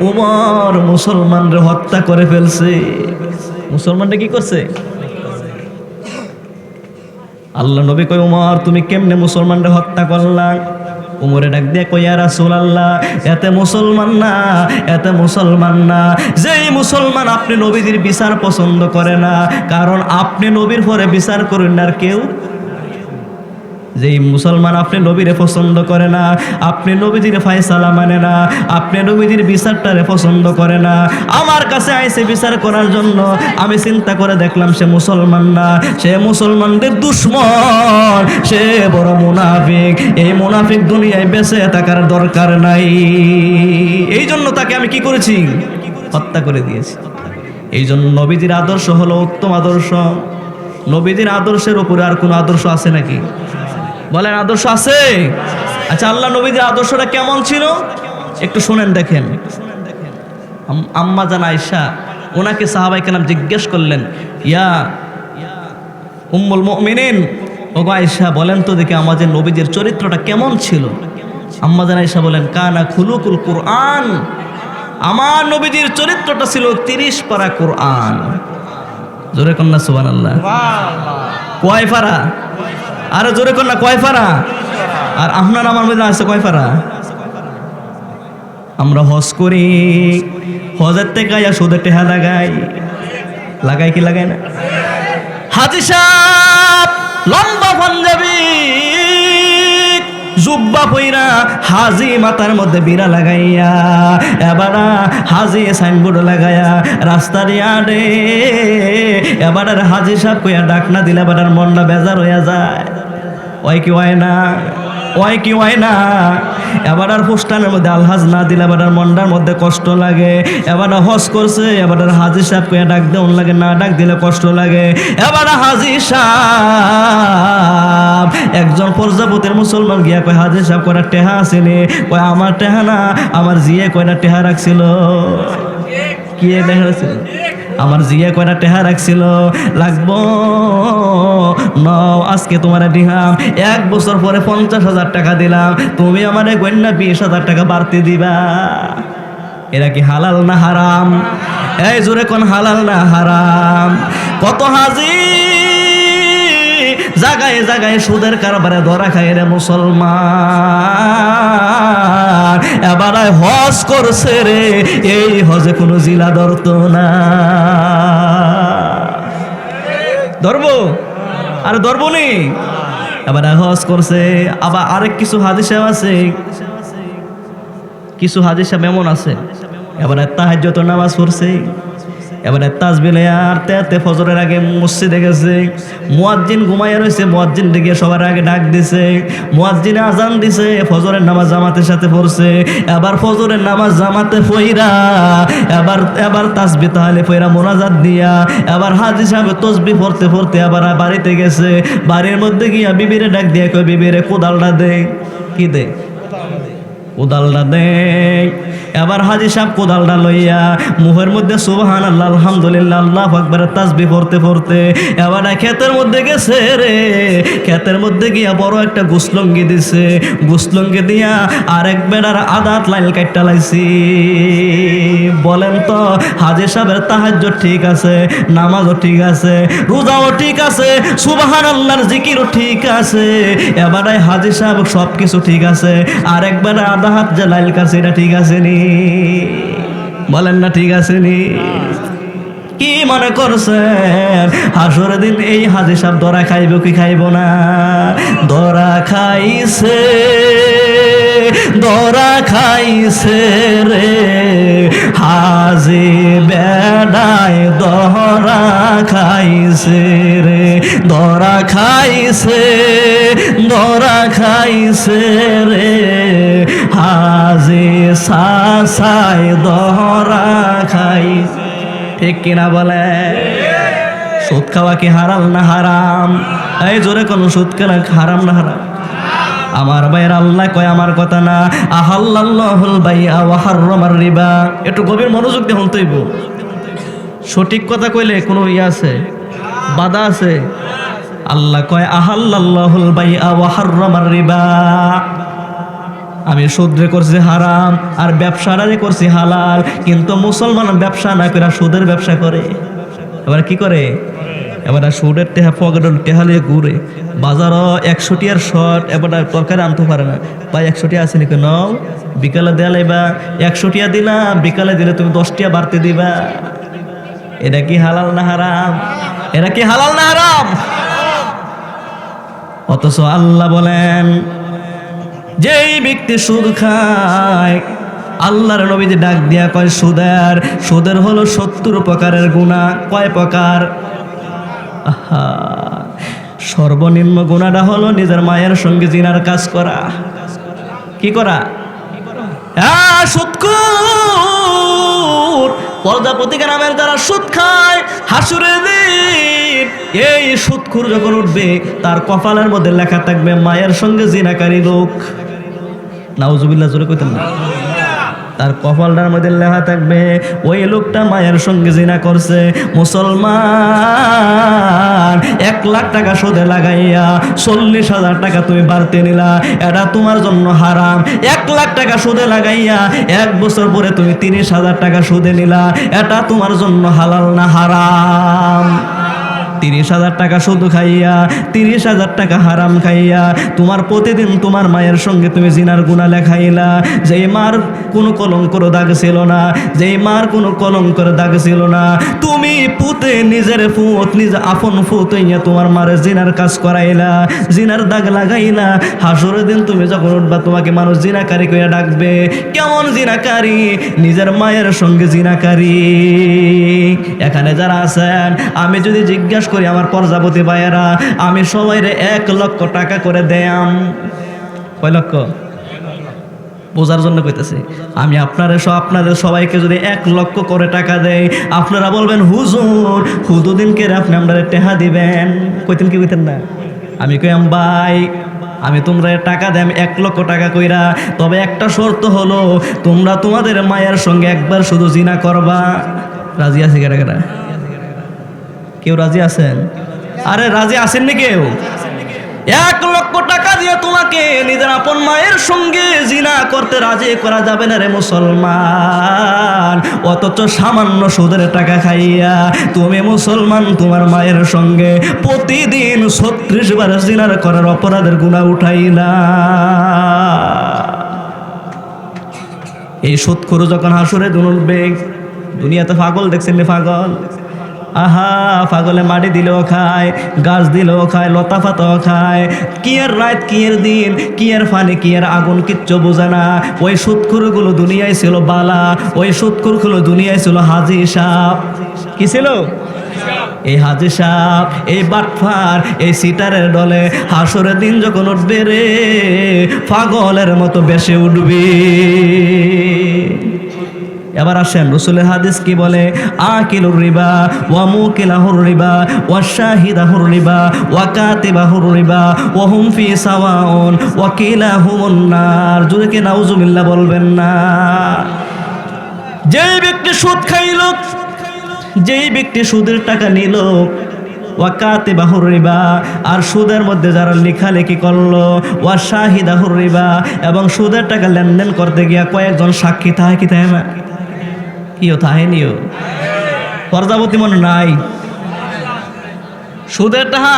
উমর মুসলমানরে হত্যা করে ফেলছে। মুসলমানটা কি করছে? আল্লাহ নবী কয়, উমর তুমি কেমনে মুসলমানরে হত্যা করলা? উমরে ডাক দিয়ে কই, ইয়া রাসূলুল্লাহ, এতে মুসলমান না, এতে মুসলমান না। যেই মুসলমান আপনি নবীজির বিচার পছন্দ করে না, কারণ আপনি নবীর পরে বিচার করেন না আর কেউ। যেই মুসলমান আপনি নবীরে পছন্দ করে না, আপনি নবীজির ফায়সালা মানে না, আপনি নবীজির বিচারটারে পছন্দ করে না, আমার কাছে আইছে বিচার করার জন্য, আমি চিন্তা করে দেখলাম সে মুসলমান না, সে মুসলমানদের দুশ্মন, সে বড় মুনাফিক। এই মুনাফিক দুনিয়ায় বেঁচে থাকার দরকার নাই, এই জন্য তাকে আমি কি করেছি? হত্যা করে দিয়েছি। এই জন্য নবীজির আদর্শ হলো উত্তম আদর্শ। নবীজির আদর্শের উপরে আর কোনো আদর্শ আছে নাকি? বলেন, আদর্শ আছে? আচ্ছা, আল্লাহ নবীদের আদর্শটা কেমন ছিল একটু শুনেন, দেখেন। আম্মা জান আয়েশা, ওনাকে সাহাবায়ে কেরাম জিজ্ঞেস করলেন, ইয়া উম্মুল মুমিনিন, ওগো আয়েশা বলেন তো দেখি আমাদের নবীদের চরিত্রটা কেমন ছিল? আম্মা জান আয়েশা বলেন, কানা খুলুকুল কুরআন, আমার নবীদের চরিত্রটা ছিল 30 পারা কুরআন। জোরে কন্যা সুবহানাল্লাহ। কয় পারা? আরে জোরে কর না, কয় পারা? আর আপনার আমার মধ্যে আছে কয় পারা? আমরা হজ করি, হজের থেকে আয়া সুদে টেহা লাগাই কি লাগাই না? হাজি সাহেব লম্বা পাঞ্জাবি জুব্বা পইরা হাজি মাথার মধ্যে বিড়া লাগাইয়া, এবার হাজি সাইনবোর্ড লাগাইয়া রাস্তার ইয়ারে, এবার হাজি সাহেব কইয়া ডাক না দিলে এবার মনটা বেজার হইয়া যায়। ওই কি হয় না? ওই কি হয় না? এবার আর পোস্টারের মধ্যে আলহাজ না দিলে এবার মনটার মধ্যে কষ্ট লাগে। এবার হজ করছে, এবার হাজি সাহেব কইয়া ডাক দেওয়ান লাগে, না ডাক দিলে কষ্ট লাগে। এবার হাজি সাহেব, একজন প্রজাপতির মুসলমান গিয়া কয়, হাজি সাহেব কয়টা টেহা আসেনি? কয় আমার টেহা না, আমার জিয়ে কয়টা টেহা রাখছিল। কি দেখা রাখছিল? আমার জিয়ে কয়টা টেহা রাখছিল, লাগবো নাও আজকে তোমার দিলাম, 1 বছর পরে 50,000 টাকা দিলাম, তুমি আমারে গন্যা 20,000 টাকা বাড়তি দিবা। এরা কি হালাল না হারাম? এই জোরে কোন হালাল না হারাম? কত হাজি জায়গায় জায়গায় সুদের কারবারে ধরা খায় রে মুসলমান, এবার হজ করছে রে, এই হজে কোনো জিলা ধরত না। ধরবো? আরে ধরবো নি? এবার হজ করছে। আবার আরেক কিছু হাদিস আছে, কিছু হাদিস এমন আছে, এবার তাহাজ্জুদ নামাজ পড়ছে, এবারে তাসবিলে আর তেতে ফজরের আগে মসজিদে গেছে, মুয়াজ্জিন ঘুমাইয়া রয়েছে, মুয়াজ্জিন ডেকে সবার আগে ডাক দিছে, মুয়াজ্জিনে আজান দিছে, ফজরের নামাজ জামাতের সাথে পড়ছে। এবার ফজরের নামাজ জামাতে পইরা এবার তাসবি তাহলে পইরা মোনাজাত দিয়া এবার হাজি সাহেব তসবি পড়তে পড়তে আবার বাড়িতে গেছে। বাড়ির মধ্যে গিয়া বিবিরে ডাক দিয়া কই, বিবিরে কোদালটা দে। কি দে? কোদালটা দে। এবার হাজি সাহেব কোদালটা লইয়া মুখের মধ্যে সুবহানাল্লাহ আলহামদুলিল্লাহ আল্লাহু আকবার তাসবিহ পড়তে পড়তে এবার ক্ষেতের মধ্যে গেছে রে। ক্ষেতের মধ্যে গিয়া বড় একটা গুসলঙ্গি দিছে, গুসলঙ্গি দিয়া আরেক বেড়ার আদাত লাইল কাটটা লাইছি। বলেন তো হাজি সাহেবের তাহাজ্জুদ ঠিক আছে, নামাজও ঠিক আছে, রোজাও ঠিক আছে, সুবহানাল্লাহর জিকিরও ঠিক আছে, এবারে হাজি সাহেব সব কিছু ঠিক আছে, আরেক বেড়া আদা হাত যে লাইল কাটছে এটা ঠিক আছে নি? বলেন না ঠিক আছে নি? কি মনে করছেন হাসরের দিন এই হাজি সাহেব ধরা খাইব কি খাইব না? ধরা খাইছে, ধরা খাইছে রে হাজি বেড়ায়, ধরা খাইছে রে, ধরা খাইছে, ধরা খাইছে রে হাজি সাসাই, ধরা খাইছে। ঠিক কিনা বলে? সুদ খাওয়া কি হালাল না হারাম? এই জোরে কোন সুদ কেনা হারাম না হারাম? আমার ভাইয়ের আল্লাহ কয় আমার কথা না, আহাল্লাল্লাহুল বাইআ ওয়া হাররামার রিবা। একটু গভীর মনোযোগ দিয়ে শুনতে হইব। সঠিক কথা কইলে কোনো ইয়ে আছে, বাধা আছে? আল্লাহ কয় আহাল্লাল্লাহুল বাইআ ওয়া হাররামার রিবা। আমি সুদরে করছি হারাম আর ব্যবসাটারে করছি হালাল, কিন্তু মুসলমান ব্যবসা না করে সুদের ব্যবসা করে। এবার কি করে? এবার সুদের টেহা পকেটের টেহা লিয়ে ঘুরে, বাজারও 100 টিয়ার শর্ট, এবার তরকারি আনতে পারে না, ভাই 100 টিয়া আছে নাকি নাও, বিকালে দেয়া লাইবা, 100 টিয়া দিলা, বিকালে দিলে তুমি 10 টিয়া বাড়তে দিবা। এটা কি হালাল না হারাম? এটা কি হালাল না হারাম? অথচ আল্লাহ বলেন যেই ব্যক্তি সুদ খায়, আল্লাহর নবীজি ডাক দিয়া কয় সুদের হলো 70 প্রকারের গুনাহ। কয় প্রকার? সর্বনিম্ন গুনাহটা হলো নিজের মায়ের সঙ্গে জিনার কাজ করা। কি করা? সুদখোর প্রজাপতিকে নামের যারা সুদ খায়, হাসুরের দিন এই সুদখোর যখন উঠবে তার কপালের মধ্যে লেখা থাকবে মায়ের সঙ্গে জিনাকারী লোক। নাউজুবিল্লাহ জোরে কইতেন না? তার কপালটার মধ্যে লেখা থাকবে ওই লোকটা মায়ের সঙ্গে জিনা করছে। মুসলমান 1 লাখ টাকা সুদে লাগাইয়া 40,000 টাকা তুমি বাড়তে নিলা, এটা তোমার জন্য হারাম। 1 লাখ টাকা সুদে লাগাইয়া 1 বছর পরে তুমি 30,000 টাকা সুদে নিলা, এটা তোমার জন্য হালাল না হারাম? 30,000 টাকা সুদ খাইয়া, 30,000 টাকা হারাম খাইয়া তোমার প্রতিদিন তোমার মায়ের সঙ্গে তুমি জিনার গুনাহ লেখাইলা। যেই মার কোনো কলঙ্কর দাগ ছিল না, যেই মার কোনো কলঙ্কর দাগ ছিল না, তুমি পুতে নিজের ফুত, নিজে আপন ফুত হইয়া তোমার মারে জিনার কাজ করাইলা, জিনার দাগ লাগাইলা। হাসরের দিন তুমি যখন উঠবা তোমাকে মানুষ জিনাকারী কইয়া ডাকবে। কেমন জিনাকারী? নিজের মায়ের সঙ্গে জিনাকারী। এখানে যারা আছেন, আমি যদি জিজ্ঞাসা করি আমার প্রজাপতি ভাইয়েরা, আমি সবাইরে 1 লক্ষ টাকা করে দেয়াম। কয় লক্ষ? বোঝার জন্য কইতেছি। আমি আপনাদের সবাইকে যদি 1 লক্ষ করে টাকা দেই, আপনারা বলবেন হুজুর হুদুদিন কে আপনি আপনারা টেহা দিবেন। কইতেন কি কইতেন না? আমি কইম ভাই আমি তোমরা টাকা দেম 1 লক্ষ টাকা কইরা, তবে একটা শর্ত হলো তোমরা তোমাদের মায়ের সঙ্গে একবার শুধু জিনা করবা। রাজি আছে কেটা কেটা? কেউ রাজি আছেন? আরে রাজি আছেন নি কেউ? 1 লক্ষ টাকা দিয়ে তোমাকে নিজের আপন মায়ের সঙ্গে জিনা করতে রাজি করা যাবে না রে মুসলমান। অথচ সামান্য সুদের টাকা খাইয়া তুমি মুসলমান তোমার মায়ের সঙ্গে প্রতিদিন 36 বার জিনার করার অপরাধের গুনাহ উঠাইলা। এই সুদখোর যখন হাসরে দুলবে, দুনিয়াতে পাগল দেখছেন নি? পাগল আহা পাগলে মাটি দিলেও খায়, গাছ দিলেও খায়, লতা পাতাও খায়। কি এর রাত, কি এর দিন, কি এর ফানি, কি এর আগুন, কিচ্ছু বোঝে না। ওই সুৎখুরগুলো দুনিয়ায় ছিল বালা, ওই সুৎখুরগুলো দুনিয়ায় ছিল হাজি সাপ। কি ছিল? এই হাজি সাপ, এই বাটফার, এই সিটারের দলে হাসরের দিন যখন উঠবে রে, পাগলের মতো বেশে উঠবে। এবার আসেন রাসূলের হাদিস কি বলে? আকিলুর রিবা ওয়া মুকিলাহুর রিবা ওয়া শাহিদাহুর রিবা ওয়া কাতিবাহুর রিবা ওয়া হুম ফি সাওয়াউন ওয়া কিলাহুমুন নার। জোরে কি নাউজুবিল্লাহ বলবেন না? যেই ব্যক্তি সুদ খাইল, যেই ব্যক্তি সুদের টাকা নিল, ওয়া কাতিবাহুর রিবা, আর সুদের মধ্যে যারা লেখালেখি করলো, ওয়া শাহিদাহুর রিবা, এবং সুদের টাকা লেনদেন করতে গিয়া কয়েকজন সাক্ষী থাকে কি থাকে না? কিও তাহেনিও প্রজাপতি মনে নাই। সুদের টাকা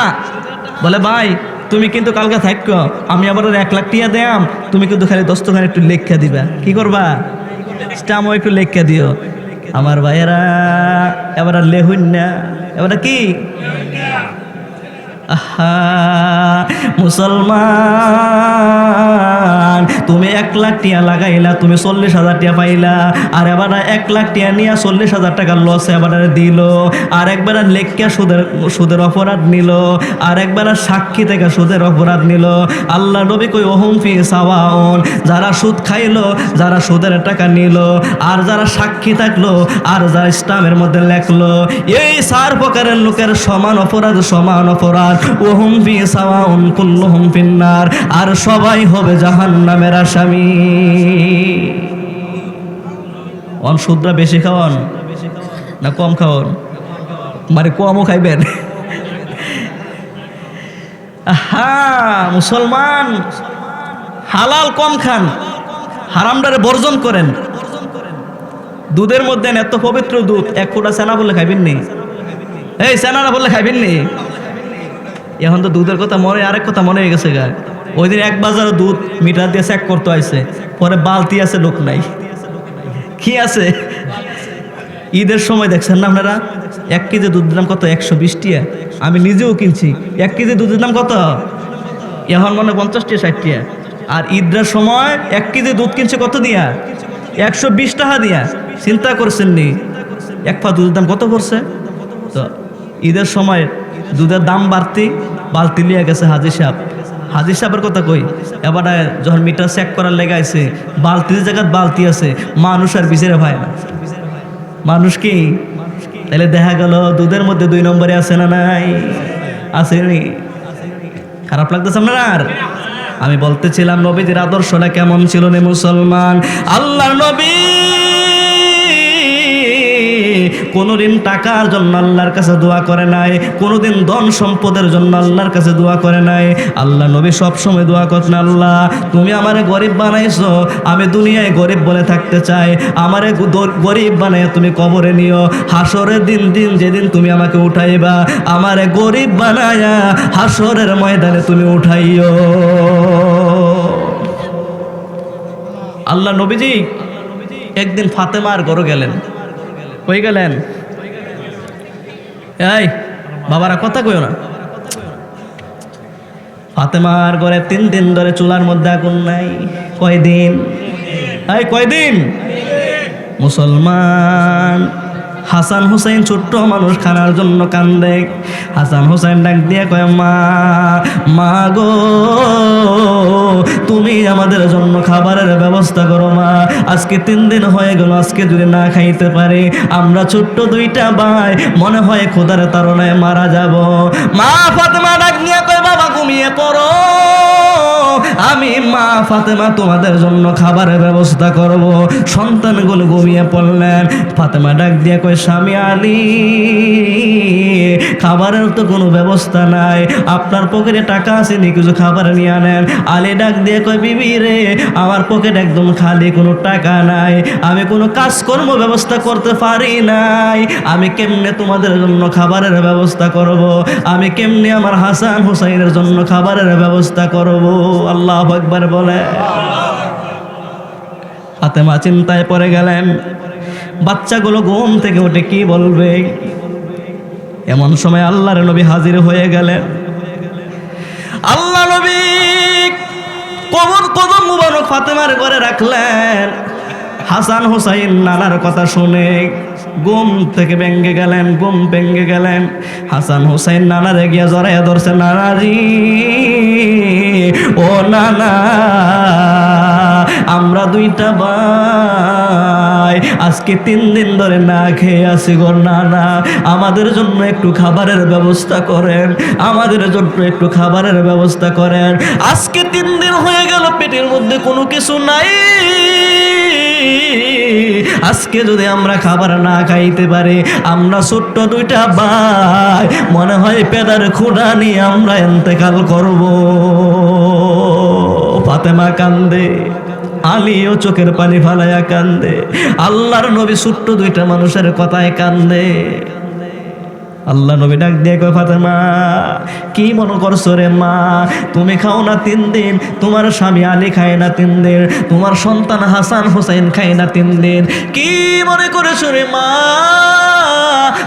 বলে ভাই তুমি কিন্তু কালকে থাকো, আমি আবার 1 লাখ টিয়া দেয়াম, তুমি কিন্তু খালি দস্তখানে একটু লেখা দিবা। কি করবা? স্টামও একটু লেখা দিও। আমার ভাইয়েরা এবার আর লেহুন না, এবার কি আহা মুসলমান, তুমি 1 লাখ টিয়া লাগাইলা, তুমি 40,000 টিয়া পাইলা, আর এবার 1 লাখ টিয়া নিয়ে 40,000 টাকা লস এবার দিল, আর একবার লেখা সুদের অপরাধ নিল, আর একবার সাক্ষী থেকে সুদের অপরাধ নিল। আল্লাহ নবী কই ওহুম ফি সাওয়াউন, যারা সুদ খাইলো, যারা সুদের টাকা নিল, আর যারা সাক্ষী থাকলো, আর যারা ইসলামের মধ্যে লেখলো, এই 4 প্রকারের লোকের সমান অপরাধ, সমান অপরাধ। ওহুম ফি সাওয়াউন কুল্লুহুম ফিন্নার, আর সবাই হবে জাহান্নামের আসামি। অন সুদরা বেশি খাওয়ান না কম খাওয়ান? মানে কমও খাইবেন। আহা মুসলমান, হালাল কম খান, হারামটারে বর্জন করেন। দুধের মধ্যে এত পবিত্র দুধ, 1 ফোঁটা সেনা বললে খাইবেন নি? এই সেনারা বললে খাইবেন নি? এখন তো দুধের কথা মনে, আরেক কথা মনে হয়ে গেছে গা। ওই দিন 1 বাজার দুধ মিটার দিয়ে চেক করতে আইছে, পরে বালতি আছে, লোক নাই। কি আছে? ঈদের সময় দেখছেন না আপনারা, 1 কেজি দুধের দাম কত? 120 টাকা। আমি নিজেও কিনছি। 1 কেজি দুধের দাম কত? এখন মনে 50 টাকা 60 টাকা। আর ঈদের সময় 1 কেজি দুধ কিনছে কত দিয়া? 120 টাকা দিয়া। চিন্তা করছেন নি 1 পা দুধের দাম কত পড়ছে? তো ঈদের সময় দুধের দাম বাড়তি, বালতি লিয়ে গেছে হাজি সাহেব। হাজি সাহেবের কথা কই, এবার যখন মিটার চেক করার লেগে আছে, বালতির জায়গায় বালতি আছে, মানুষ আর বিচারে ভাই না। মানুষ কি তাহলে দেখা গেল দুধের মধ্যে 2 নম্বরে আছে না নাই? আছে নি? খারাপ লাগতেছে আপনার? আর আমি বলতেছিলাম নবীজির আদর্শটা কেমন ছিল রে মুসলমান। আল্লাহর নবী কোনোদিন টাকার জন্য আল্লাহর কাছে দোয়া করে নাই, কোনোদিন ধন সম্পদের জন্য আল্লাহর কাছে দোয়া করে নাই। আল্লাহ নবী সবসময় দোয়া করতেন, আল্লাহ তুমি আমারে গরিব বানাইছো, আমি দুনিয়ায় গরিব বলে থাকতে চাই, আমারে গরিব বানাই তুমি কবরে নিও, হাসরের দিন যেদিন তুমি আমাকে উঠাইবা, আমারে গরিব বানায়া হাসরের ময়দানে তুমি উঠাইও। আল্লাহ নবীজি একদিন ফাতেমার ঘরে গেলেন। কই গেলেন? এই বাবারা কথা কইও না। ফাতেমার ঘরে 3 দিন ধরে চুলার মধ্যে আগুন নাই। কয়দিন? এই কয়দিন? মুসলমান হাসান হুসাইন ছোট্ট মানুষ, খানার জন্য কান্দে। হাসান হুসাইন ডাক দিয়ে কয়, মা মা গো তুমি আমাদের জন্য খাবারের ব্যবস্থা করো মা, আজকে 3 দিন হয়ে গেল, আজকে যদি না খাইতে পারি আমরা ছোট্ট 2টা ভাই মনে হয় ক্ষুধার তাড়নায় মারা যাব। মা ফাতেমা ডাক দিয়ে কয়, বাবা ঘুমিয়ে পড়ো, আমি মা ফাতেমা তোমাদের জন্য খাবারের ব্যবস্থা করব। সন্তানগুলো ঘুমিয়ে পড়লেন। ফাতেমা ডাক দিয়ে কয়, স্বামী আলী খাবারের তো কোনো ব্যবস্থা নাই, আপনার পকেটে টাকা আছে নি, কিছু খাবার নিয়ে আনেন। আলী ডাক দিয়ে কয়, বিবি রে আমার পকেট একদম খালি, কোনো টাকা নাই, আমি কোনো কাজকর্ম ব্যবস্থা করতে পারি নাই, আমি কেমনে তোমাদের জন্য খাবারের ব্যবস্থা করব, আমি কেমনে আমার হাসান হুসাইনের জন্য খাবারের ব্যবস্থা করব। আল্লাহু আকবার বলে। ফাতেমা চিন্তায় পড়ে গেলেন, বাচ্চাগুলো ঘুম থেকে উঠে কি বলবে? এমন সময় আল্লাহর নবী হাজির হয়ে গেলেন। আল্লাহ নবী কদম মুবারক ফাতেমার ঘরে রাখলেন। হাসান হুসাইন নানার কথা শুনে ঘুম থেকে ভেঙে গেলেন। হাসান হুসাইন নানারে গিয়া জড়াইয়া ধরছে, নানাজি ও নানা, আমরা দুইটা ভাই আজকে 3 দিন ধরে না খেয়ে আছি গো নানা, আমাদের জন্য একটু খাবারের ব্যবস্থা করেন, আজকে 3 দিন হয়ে গেল পেটের মধ্যে কোনো কিছু নাই, আজকে যদি আমরা খাবার না খাইতে পারি, আমরা ছোট্ট 2টা ভাই মনে হয় পেদার ক্ষুধা নিয়ে আমরা ইন্তেকাল করব। ফাতেমা কান্দে, আলীও চোখের পানি ফালাইয়া কান্দে, আল্লাহর নবী ছোট্ট 2টা মানুষের কথায় কান্দে। আল্লাহ নবী ডাক দিয়ে কয়, ফাতেমা কি মনে করছো রে মা, তুমি খাও না 3 দিন, তোমার স্বামী আলী খায় না 3 দিন, তোমার সন্তান হাসান হুসাইন খায় না 3 দিন, কি মনে করেছো রে মা,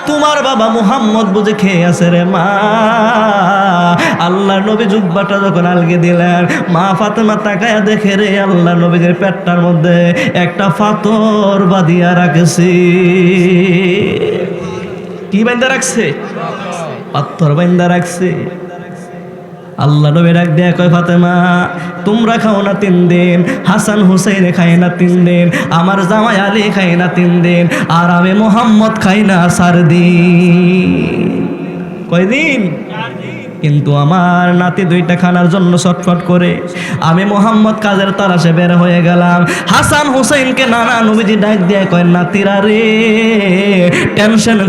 তোমার বাবা মুহাম্মদ বুঝে খেয়ে আছে রে মা। আল্লাহ নবী জুব্বাটা যখন আলগে দিলেন, মা ফাতেমা তাকায়া দেখে রে আল্লাহ নবীর পেটটার মধ্যে একটা পাথর বাঁধিয়া রাখছি। কি বাইন্দা রাখছে? পাথর বাইন্দা রাখছে। আল্লাহ নবী ডাক দেয়া কয়, ফাতেমা তোমরা খাও না 3 দিন, হাসান হুসাইন খায় না 3 দিন, আমার জামাই আলী খায় না 3 দিন, আর আমি মুহাম্মদ খাই না 4 দিন। কয়দিন? কিন্তু আমার নাতি 2টা খানার জন্য ছটফট করে আমি মুহাম্মদ কাজের তালাশে বের হয়ে গেলাম। হাসান হুসাইনকে নানা নবীজি ডাক দিয়ে কয়, নাতিরা রে টেনশন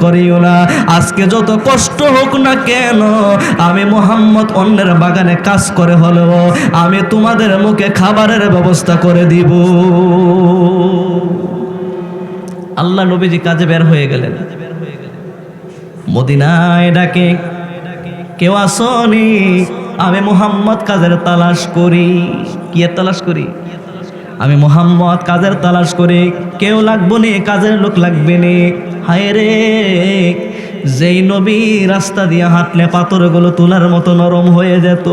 করিও না, আজকে যত কষ্ট হোক না কেন, আমি মুহাম্মদ অন্যের বাগানে কাজ করে হলেও আমি তোমাদের মুখে খাবারের ব্যবস্থা করে দিব। আল্লাহ নবীজি কাজে বের হয়ে গেলেন। মদিনায় ডাকে, কেউ আসনি, আমি মুহাম্মদ কাজের তালাশ করি। কি তালাশ করি? আমি মুহাম্মদ কাজের তালাশ করি, কেউ লাগবো নি, কাজের লোক লাগবে নি। হায় রে, যেই নবী রাস্তা দিয়ে হাঁটলে পাথরগুলো তুলার মতো নরম হয়ে যেত,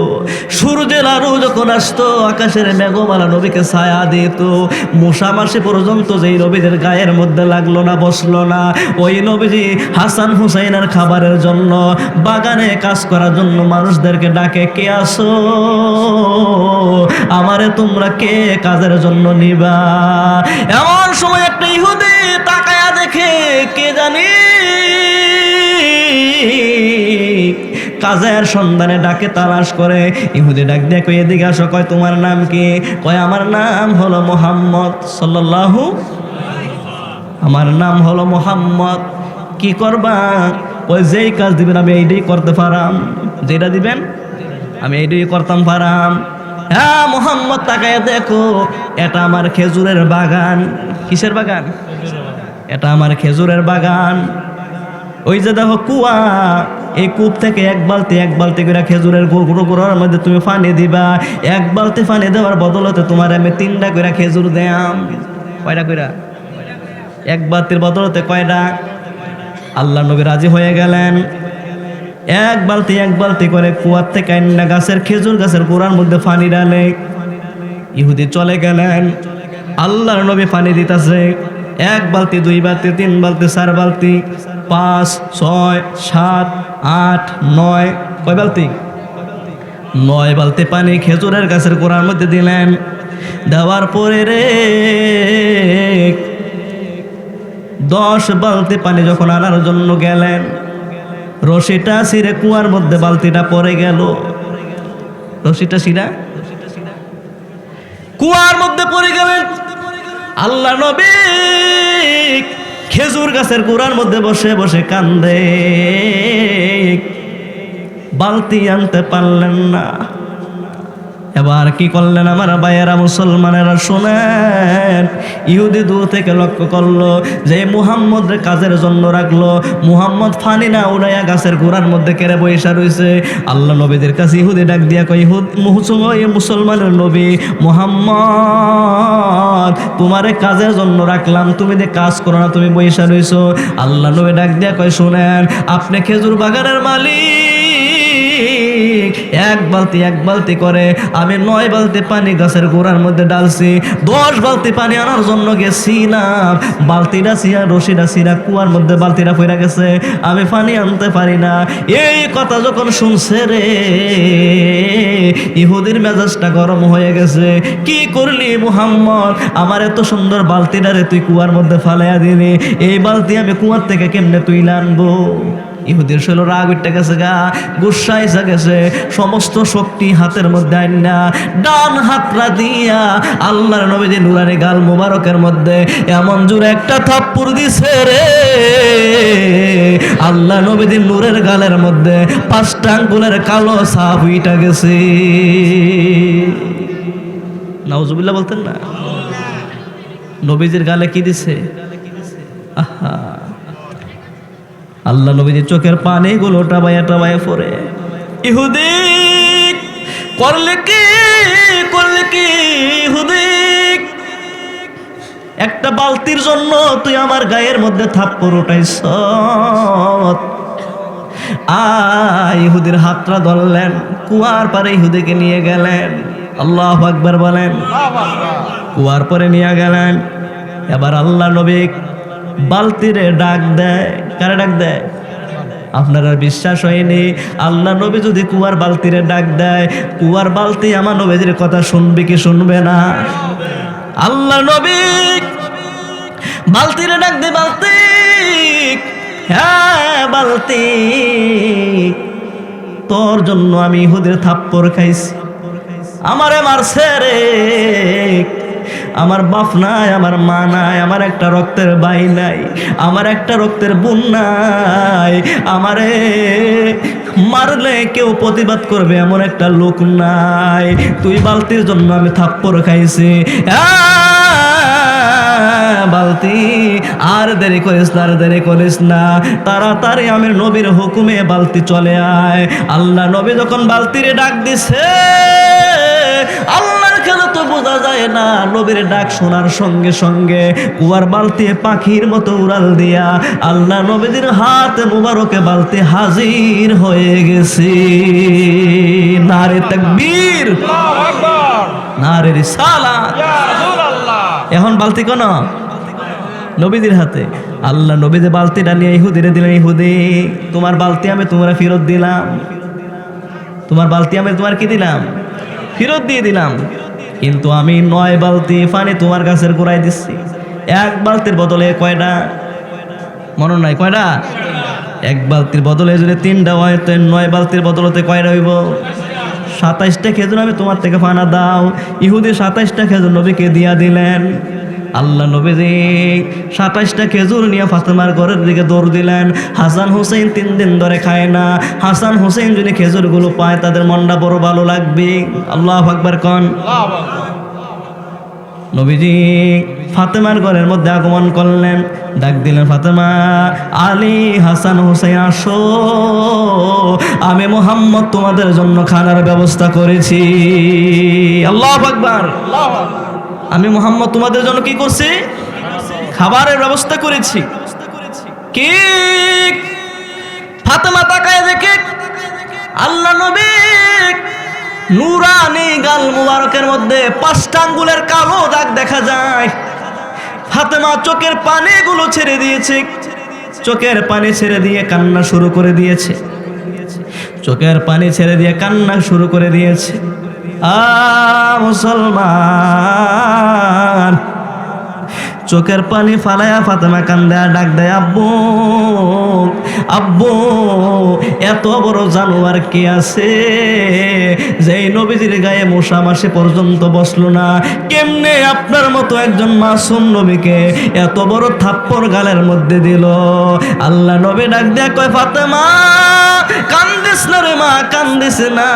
সূর্যের আলো যখন আসতো আকাশের মেঘমালা নবীকে ছায়া দিত, মশা মাসি পর্যন্ত যেই নবীদের গায়ের মধ্যে লাগলো না, বসলো না, ওই নবীজি হাসান হুসাইনের খাবারের জন্য বাগানে কাজ করার জন্য মানুষদেরকে ডাকে, কে আসো, আমারে তোমরা কে কাজের জন্য নিবা। এমন সময় একটা ইহুদি তাকায়া দেখে, কে জানি কাজের সন্ধানে ডাকে তালাশ করে। ইহুদি ডাক দিয়ে কই, এদিকে আসো। কয়, তোমার নাম কি? কয়, আমার নাম হলো মুহাম্মদ সাল্লাল্লাহু, আমার নাম হলো মুহাম্মদ। কি করবা? ওই যেই কাজ দিবেন আমি এইটাই করতে পারাম, যেটা দিবেন আমি এইটাই করতাম পারাম। হ্যাঁ মুহাম্মদ, তাকায় দেখো, এটা আমার খেজুরের বাগান। কিসের বাগান? এটা আমার খেজুরের বাগান। ওই যে দেখো কুয়া, এই কূপ থেকে এক বালতি করে খেজুরের গুঁড়োর মধ্যে তুমি পানি দিবা। 1 বালতি পানি দেওয়ার বদলতে তোমার আমি 3টা করে খেজুর দেয়াম। কয়টা কইরা? 1 বালতির বদলতে কয়টা? আল্লাহ নবী রাজি হয়ে গেলেন। 1 বালতি করে কুয়ার থেকে আইনা গাছের খেজুর গাছের গোড়ার মধ্যে পানি ডালে। ইহুদি চলে গেলেন। আল্লাহর নবী পানি দিতেছে। 1 বালতি, 2 বালতি, 3 বালতি, 4 বালতি, 5, 6, 7, 8, 9, কয় বালতি? 9 বালতি পানি খেজুরের গাছের গোড়ার মধ্যে দিলেন। দেওয়ার পরে রে 10 বালতি পানি যখন আনার জন্য গেলেন, রশিটা ছিঁড়ে কুয়ার মধ্যে বালতিটা পড়ে গেল। রশিটা ছিঁড়া কুয়ার মধ্যে পড়ে গেলেন। আল্লাহ নবী খেজুর গাছের গোড়ার মধ্যে বসে বসে কান্দে, বালতি আনতে পারলেন না। এবার কি করলেন আমার ভাইয়েরা মুসলমানেরা শুনেন, ইহুদি দূর থেকে লক্ষ্য করলো যে মুহাম্মদ কাজের জন্য রাখলো, মুহাম্মদ ফানি না উড়াইয়া গাছের গোড়ার মধ্যে কেড়ে বৈশা রয়েছে। আল্লাহ নবীদের কাছে ইহুদি ডাক দিয়া কই, মুসলমানের নবী মুহাম্মদ তোমারে কাজের জন্য রাখলাম, তুমি যে কাজ করো না, তুমি বৈশা রইছো। আল্লাহ নবী ডাক দিয়া কই, শুনেন আপনি খেজুর বাগানের মালিক, এক বালতি করে আমি 9 বালতি পানি গাছের গোড়ার মধ্যে ডালছি, 10 বালতি পানি আনার জন্য গেছিলাম, বালতিটা ছিয়া রশিটা ছিঁড়া কুয়ার মধ্যে বালতিটা পড়ে গেছে, আমি পানি আনতে পারি না। এই কথা যখন শুনছে রে, ইহুদির মেজাজটা গরম হয়ে গেছে। কি করলি মুহাম্মদ, আমার এত সুন্দর বালতিটা রে তুই কুয়ার মধ্যে ফালাইয়া দিলি, এই বালতি আমি কুয়ার থেকে কেমনে তুই আনবো? ইহুদির শৈল রাগ উঠে গেছে, গা গুসা এসে গেছে, সমস্ত শক্তি হাতের মধ্যে আইনা ডান হাতরা দিয়া আল্লাহর নবীজি নুরানি গাল মুবারকের মধ্যে এমন জোরে একটা থাপ্পড় দিছে রে, আল্লাহ নবীজি নূরের গালের মধ্যে 5টা আঙ্গুলের কালো ছাপ উইটা গেছে। নাউজুবিল্লাহ বলতেন না? নবীজির গালে কি দিছে? আহা, আল্লাহ নবীজির চোখের পানি গুলো টাবায়া পড়ে। ইহুদি করলে কি ইহুদি, একটা বালতির জন্য তুই আমার গায়ের মধ্যে থাপ্পড় উঠাইছ। ইহুদির হাতটা ধরলেন, কুয়ার পারে ইহুদিকে নিয়ে গেলেন। আল্লাহু আকবার বলেন। কুয়ার পরে নিয়ে গেলেন। এবার আল্লাহ নবী বালতিরে ডাক দেয়। কারে ডাক দেয়? আপনার আর বিশ্বাস হয়নি? আল্লাহ নবী যদি কুয়ার বালতিরে ডাক দেয়, কুয়ার বালতি আমার নবীর কথা শুনবে কি শুনবে না? আল্লাহ নবী বালতিরে ডাক দে, বালতি, হ্যাঁ বালতি, তোর জন্য আমি ইহুদের থাপ্পড় খাইছি, আমারে মারছে রে, আমার বাপ নাই, আমার মা নাই, আমার একটা রক্তের ভাই নাই, আমার একটা রক্তের বোন নাই, আমারে মারলে কেউ প্রতিবাদ করবে এমন একটা লোক নাই, তুই বালতির জন্য আমি থাপ্পড় খাইছি। বালতি, আর দেরি করিস না, তাড়াতাড়ি আমের নবীর হুকুমে বালতি চলে আয়। আল্লাহ নবী যখন বালতিরে ডাক দিছে, আল্লাহর খেলা তো বোঝা যায় না, নবীর ডাক শোনার সঙ্গে সঙ্গে কুয়ার বালতি পাখির মতো উড়াল দিয়া আল্লাহ নবীর হাতে মুবারকে বালতি হাজির হয়ে গেছে। নারে তাকবীর, নারে রিসালাত। এখন বালতি কোন? নবীদের হাতে। আল্লাহ নবীদের বালতিটা নিয়ে ইহুদিরে দিলেন, ইহুদি তোমার বালতি আমি তোমরা ফেরত দিলাম, তোমার বালতি আমি তোমার কি দিলাম? ফেরত দিয়ে দিলাম, কিন্তু আমি 9 বালতি পানি তোমার গাছের গোড়ায় দিচ্ছি। এক বালতির বদলে কয়টা? মনে নাই কয়টা? এক বালতির বদলে যদি 3টা হয়, তো 9 বালতির বদলতে কয়টা হইব? 27টা খেজুর আমি তোমার থেকে পানা দাও। ইহুদি 27টা খেজুর নবীকে দিয়া দিলেন। আল্লাহ নবীজি 27টা খেজুর নিয়ে ফাতেমার ঘরের দিকে দৌড় দিলেন। হাসান হুসেন 3 দিন ধরে খায় না। হাসান হুসেন যদি খেজুরগুলো পায় তাদের মনটা বড় ভালো লাগবে। আল্লাহু আকবার কোন। নবীজি ফাতেমার ঘরের মধ্যে আগমন করলেন, ডাক দিলেন, ফাতেমা, আলী, হাসান হুসেন আসো, আমি মুহাম্মদ তোমাদের জন্য খানার ব্যবস্থা করেছি। আল্লাহু আকবার। আমি মুহাম্মদ তোমাদের জন্য কি করছি? খাবারের ব্যবস্থা করেছি। কি? ফাতেমা তাকায় দেখে আল্লাহ নবী নুরানি গাল মুবারকের মধ্যে 5টা আঙ্গুলের কালো দাগ দেখা যায়। ফাতেমা চোখের পানিগুলো ছেড়ে দিয়েছে, চোখের পানি ছেড়ে দিয়ে কান্না শুরু করে দিয়েছে, চোখের পানি ছেড়ে দিয়ে কান্না শুরু করে দিয়েছে। মুসলমান, চোখের পানি ফালায়া ফাতেমা কান্দে আর ডাক দেয়, আব্বু আব্বু, এত বড় জানোয়ার কি আছে যেই নবীজির গায়ে মশা মাসি পর্যন্ত বসলো না? কেমনে আপনার মতো একজন মাসুম নবীকে এত বড় থাপ্পড় গালের মধ্যে দিল? আল্লাহ নবী ডাক দেয়া কয়, ফাতেমা কান্দিস না রে মা, কান্দিস না।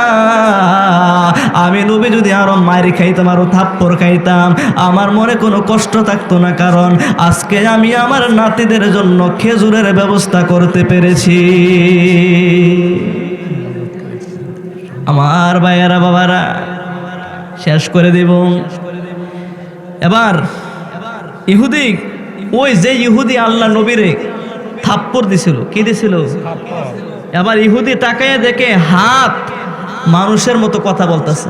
আমি নবী যদি আরো মারি খাইতাম, আরো থাপ্পড় খাইতাম, আমার মনে কোনো কষ্ট থাকতো না, কারণ আজকে আমি আমার নাতিদের জন্য খেজুরের ব্যবস্থা করতে পেরেছি। আমার ভাইয়েরা বাবারা, শেষ করে দিব। এবার ইহুদি, ওই যে ইহুদি আল্লাহ নবীরে থাপ্পড় দিছিল, কি দিছিল? এবার ইহুদি তাকায় দেখে হাত মানুষের মতো কথা বলতেছে।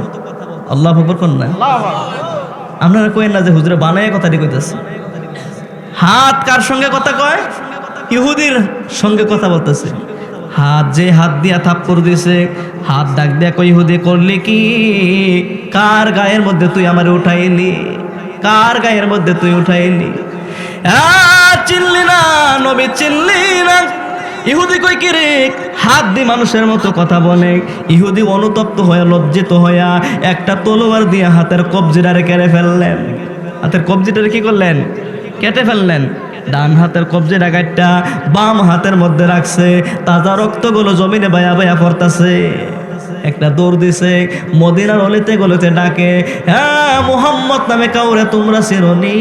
আল্লাহু আকবার কোন না? আপনারা কইেন না যে হুজুরে বানায় কথাটি কইতেছে। হাত কার সঙ্গে কথা কয়? ইহুদির সঙ্গে কথা বলতেছে। হাত যে হাত দিয়া থাপ্পড় দিছে, হাত ডাক দিয়া কই, ইহুদি করলি কি? কার গায়ের মধ্যে তুই আমারে উঠাইলি? কার গায়ের মধ্যে তুই উঠাইলি? চিনলি না নবী, চিনলি না? ইহুদি কই কি রে, হাত দিয়ে মানুষের মতো কথা বলে। ইহুদি অনুতপ্ত হয়ে, লজ্জিত হইয়া একটা তলোয়ার দিয়ে হাতের কবজিটারে কেটে ফেললেন। হাতের কবজিটারে কি করলেন? কেটে ফেললেন। ডান হাতের কবজিটা কাটটা বাম হাতের মধ্যে রাখছে। তাজা রক্তগুলো জমিনে বায়া বায়া পড়তাছে। একটা দৌড় দিছে, মদিনার অলিতে গলিতে ডাকে, হ্যাঁ মুহাম্মদ নামে কাউরে তোমরা চিনোনি?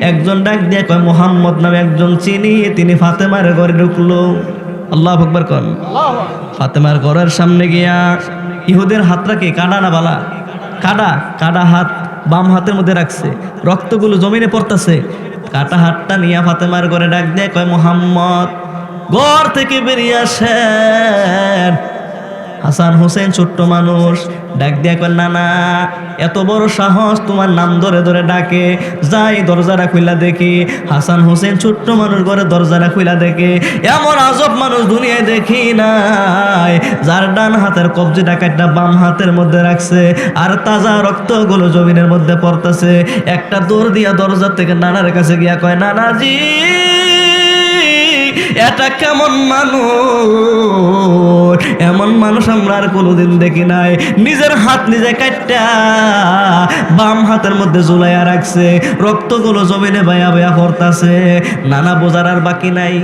একজন ডাক দিয়ে কয়, মুহাম্মদ নামে একজন চিনি, তিনি ফাতেমার ঘরে ঢুকলো। আল্লাহু আকবার কোন? ফাতেমার ঘরের সামনে গিয়া ইহুদের হাতটা কি কাটা না বালা? কাটা। কাটা হাত বাম হাতের মধ্যে রাখছে, রক্তগুলো জমিনে পড়তাছে। কাটা হাতটা নিয়ে ফাতেমার ঘরে ডাক দিয়ে কয়, মুহাম্মদ ঘর থেকে বেরিয়ে আসেন। হাসান হোসেন ছোট্ট মানুষ, ডাক দিয়া কয়, না না, এত বড় সাহস, তোমার নাম ধরে ধরে ডাকে, যাই দরজাটা খুইলা দেখি। হাসান হোসেন ছোট্ট মানুষ, ঘরে দরজাটা খুইলা দেখে এমন আজব মানুষ দুনিয়ায় দেখি নাই, যার ডান হাতের কবজিটা কাটটা বাম হাতের মধ্যে রাখছে, আর তাজা রক্তগুলো জমিনের মধ্যে পড়তেছে। একটা দৌড় দিয়া দরজার থেকে নানার কাছে গিয়া কয়, নানাজি এটা কেমন মানুষ? এমন মানুষ আমরা আর কোনোদিন দেখি নাই। নিজের হাত নিজে কাটটা বাম হাতের মধ্যে ঝুলাইয়া রাখছে, রক্তগুলো জমিনে বায়া বায়া পড়তাছে। নানা বোঝার আর বাকি নাই।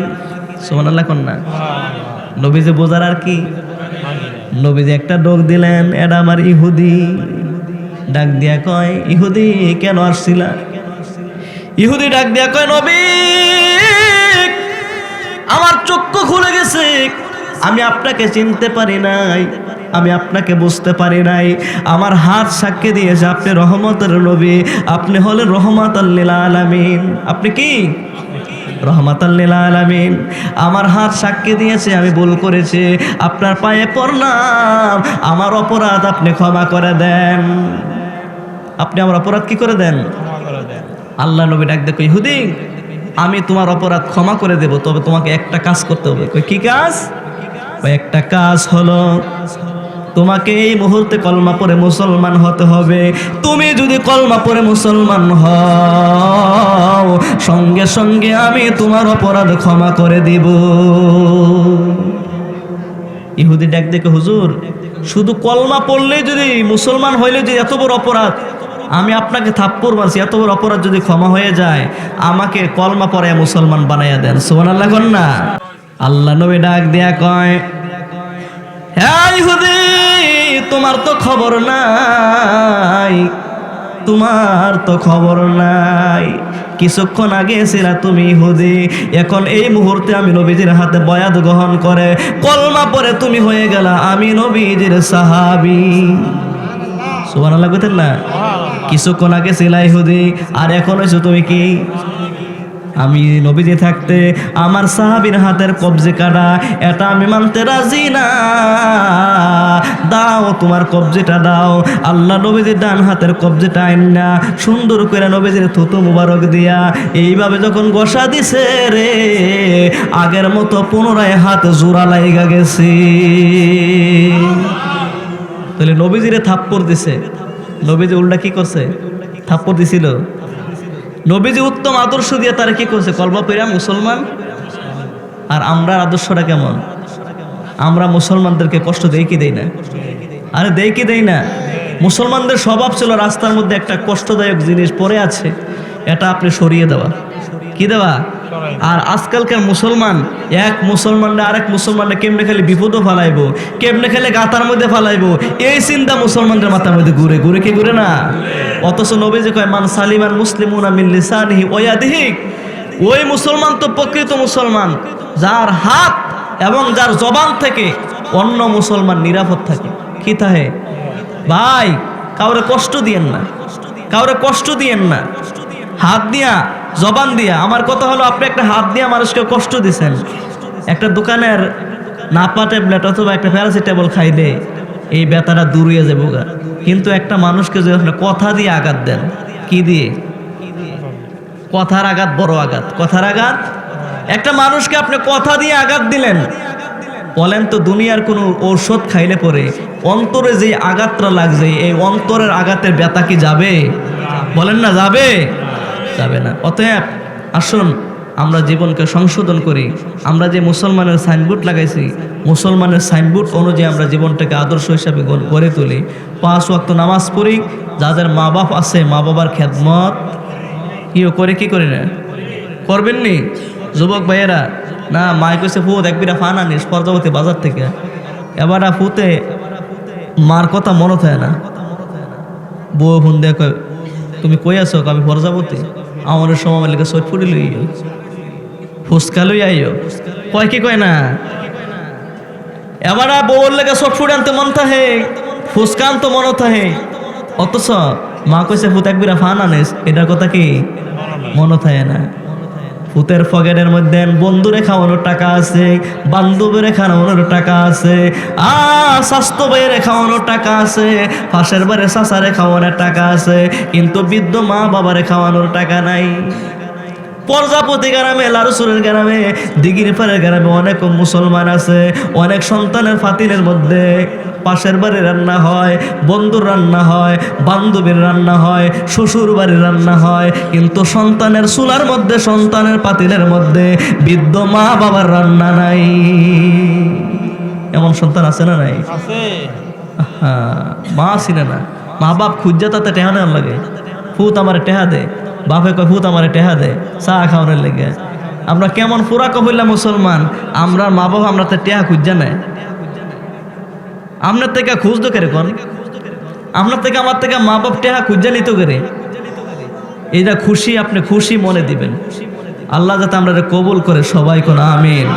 সুবহানাল্লাহ কোন না? নবীজি বোঝার আর কি? নবীজি একটা ডাক দিলেন, এটা আমার ইহুদি। ডাক দিয়া কয়, ইহুদি কেন আসছিলা? ইহুদি ডাক দিয়া কয়, নবী আমার চক্ষু খুলে গেছে, আমি আপনাকে চিনতে পারি নাই, আমি আপনাকে বুঝতে পারি নাই। আমার হাত সাক্ষী দিয়েছে আপনি রহমতের নবী, আপনি হলেন রহমাতাল লিল আলামিন। আপনি কি? রহমাতাল লিল আলামিন। আমার হাত সাক্ষী দিয়েছে আমি ভুল করেছি, আপনার পায়ে প্রণাম, আমার অপরাধ আপনি ক্ষমা করে দেন। আপনি আমার অপরাধ কি করে দেন? আল্লাহ নবী ডাক দেখো, ইহুদি আমি তোমার অপরাধ ক্ষমা করে দেব, তবে তোমাকে একটা কাজ করতে হবে। কি কাজ? একটা কাজ হলো, তোমাকে এই মুহূর্তে কলমা পড়ে মুসলমান হতে হবে। তুমি যদি কলমা পড়ে মুসলমান হও, সঙ্গে সঙ্গে আমি তোমার অপরাধ ক্ষমা করে দিব। ইহুদি ডাক দেখে, হুজুর শুধু কলমা পড়লেই যদি, মুসলমান হইলে যদি এত বড় অপরাধ, আমি আপনাকে থাপ্পড় মারছি, এত বড় অপরাধ যদি ক্ষমা হয়ে যায়, আমাকে কলমা পড়ে মুসলমান বানাইয়া দেন। সুবহানাল্লাহ কোন না? আল্লাহ নবী ডাক দেয়া কয়, হ্যাঁ ইহুদি তোমার তো খবর নাই, তোমার তো খবর নাই। কিছুক্ষণ আগে ছিলা তুমি ইহুদি, এখন এই মুহূর্তে আমি নবীজির হাতে বয়াত গ্রহণ করে কলমা পড়ে তুমি হয়ে গেলা আমি নবীজির সাহাবী। সুবহানাল্লাহ কইতেন না? কিছুক্ষণ আগে ছিলা ইহুদি, আর এখন হইছো তুমি কি? আমি নবীজি থাকতে আমার সাহাবীর হাতের কবজি কাটা, এটা আমি মানতে রাজি না। দাও তোমার কবজিটা দাও। আল্লাহ নবীজির ডান হাতের কবজিটা আইনা সুন্দর করে নবীজির থুতু মুবারক দিয়া এইভাবে যখন গোসা দিছে রে, আগের মতো পুনরায় হাত জোড়া লাইগা গেছে। তাহলে নবীজিরে থাপ্পড় দিছে, নবীজি উল্টা কি করছে? থাপ্পড় দিছিল। নবীজি উত্তম আদর্শ দিয়ে তারা কি করছে, কলমা পড়া মুসলমান। আর আমরা আদর্শটা কেমন? আমরা মুসলমানদেরকে কষ্ট দেই কি দেই না? আরে দেই কি দেই না? মুসলমানদের স্বভাব ছিল রাস্তার মধ্যে একটা কষ্টদায়ক জিনিস পড়ে আছে, এটা আপনি সরিয়ে দেওয়া। কি দেওয়া? আর আজকালকার মুসলমান, এক মুসলমানরা আরেক মুসলমানরা কেমনে খালি বিপদও ফালাইবো, কেমনে খালি গাতার মধ্যে ফালাইবো, এই চিন্তা মুসলমানদের মাথার মধ্যে ঘুরে ঘুরে কি ঘুরে না? অথচ নবীজি কয় মান সালিমান মুসলিমুনা মিন লিসানিহি ওয়া ইয়াদিহি, ওই মুসলমান তো প্রকৃত মুসলমান যার হাত এবং যার জবান থেকে অন্য মুসলমান নিরাপদ থাকে। কি থাকে ভাই? কাউরে কষ্ট দিয়েন না, কাউরে কষ্ট দিয়েন না। হাত দিয়া জবান দিয়া, আমার কথা হলো আপনি একটা হাত দিয়া মানুষকে কষ্ট দিছেন, একটা দোকানের নাপা ট্যাবলেট অথবা একটা প্যারাসিটামল খাইলে এই ব্যথাটা দূর হয়ে যাবে গা। কিন্তু একটা মানুষকে যদি আপনি কথা দিয়ে আঘাত দেন, কি দিয়ে? কথার আঘাত বড় আঘাত, কথার আঘাত। একটা মানুষকে আপনি কথা দিয়ে আঘাত দিলেন, বলেন তো দুনিয়ার কোনো ঔষধ খাইলে পরে অন্তরে যে আঘাতটা লাগছে, এই অন্তরের আঘাতের ব্যথা কি যাবে? বলেন না যাবে? যাবে না। অতএব আসুন আমরা জীবনকে সংশোধন করি। আমরা যে মুসলমানের সাইনবোর্ড লাগাইছি, মুসলমানের সাইনবোর্ড অনুযায়ী আমরা জীবনটাকে আদর্শ হিসাবে গড়ে তুলি। 5 ওয়াক্ত নামাজ পড়ি, যাদের মা বাপ আছে মা বাবার খেদমত করে, কি করি না? করবেন নি যুবক ভাইয়েরা? না, মায় কইছে ফুত একবিরা ফান আনিস পর্যাবতী বাজার থেকে, এবার ফুতে মার কথা মনে থাকে না। বউ ফোন দিয়ে কয় তুমি কই আছো? আমি পর্যাবতী। আমার সময় লেগে সৈট ফুটি লইও, ফুচকা লই আইও। কয় কি কয় না? এবার বউর লেগে সট ফুট আনতে মন থাকে, ফুচকা আনতে মন থাকে, অথচ মা কইছে ফুত একবিরা ফান আনিস, এটার কথা কি মনে থাকে না। ফুতের পকেটের মধ্যে বন্ধুরে খাওয়ানোর টাকা আছে, বান্ধবীরে খাওয়ানোর টাকা আছে, স্বাস্থ্য ভাইয়ের খাওয়ানোর টাকা আছে, পাশের বাড়ির চাচারে খাওয়ানোর টাকা আছে, কিন্তু বৃদ্ধ মা বাবারে খাওয়ানোর টাকা নাই। প্রজাপতি গ্রামে, লারুসুরের গ্রামে, দিঘির পাড়ের গ্রামে অনেক মুসলমান আছে, অনেক সন্তানের ফাতিলের মধ্যে পাশের বাড়ির রান্না হয়, বন্ধুর রান্না হয়, বান্ধবীর রান্না হয়, শ্বশুর বাড়ির রান্না হয়, কিন্তু সন্তানের চুলার মধ্যে, সন্তানের পাতিলের মধ্যে বৃদ্ধ মা বাবার রান্না নাই। এমন সন্তান আছে না নাই? মা আসিনা না, মা বাপ খুঁজা তাতে টেহা নেওয়ার লাগে। ফুত আমার টেহা দে, বাপে কয় ফুত আমার টেহা দে চা খাওয়ানোর লেগে। আমরা কেমন পুরা কবইলা মুসলমান, আমরা মা বাবা আমরা তো টেহা খুঁজা নেয়। আপনার থেকে খুঁজতো কেরে কোন? আপনার থেকে আমার থেকে মা বাপ টেহা খুঁজা নিত করে। এইটা খুশি, আপনি খুশি মনে দিবেন। আল্লাহ যাতে আমরা কবুল করে, সবাই কোন আমিন।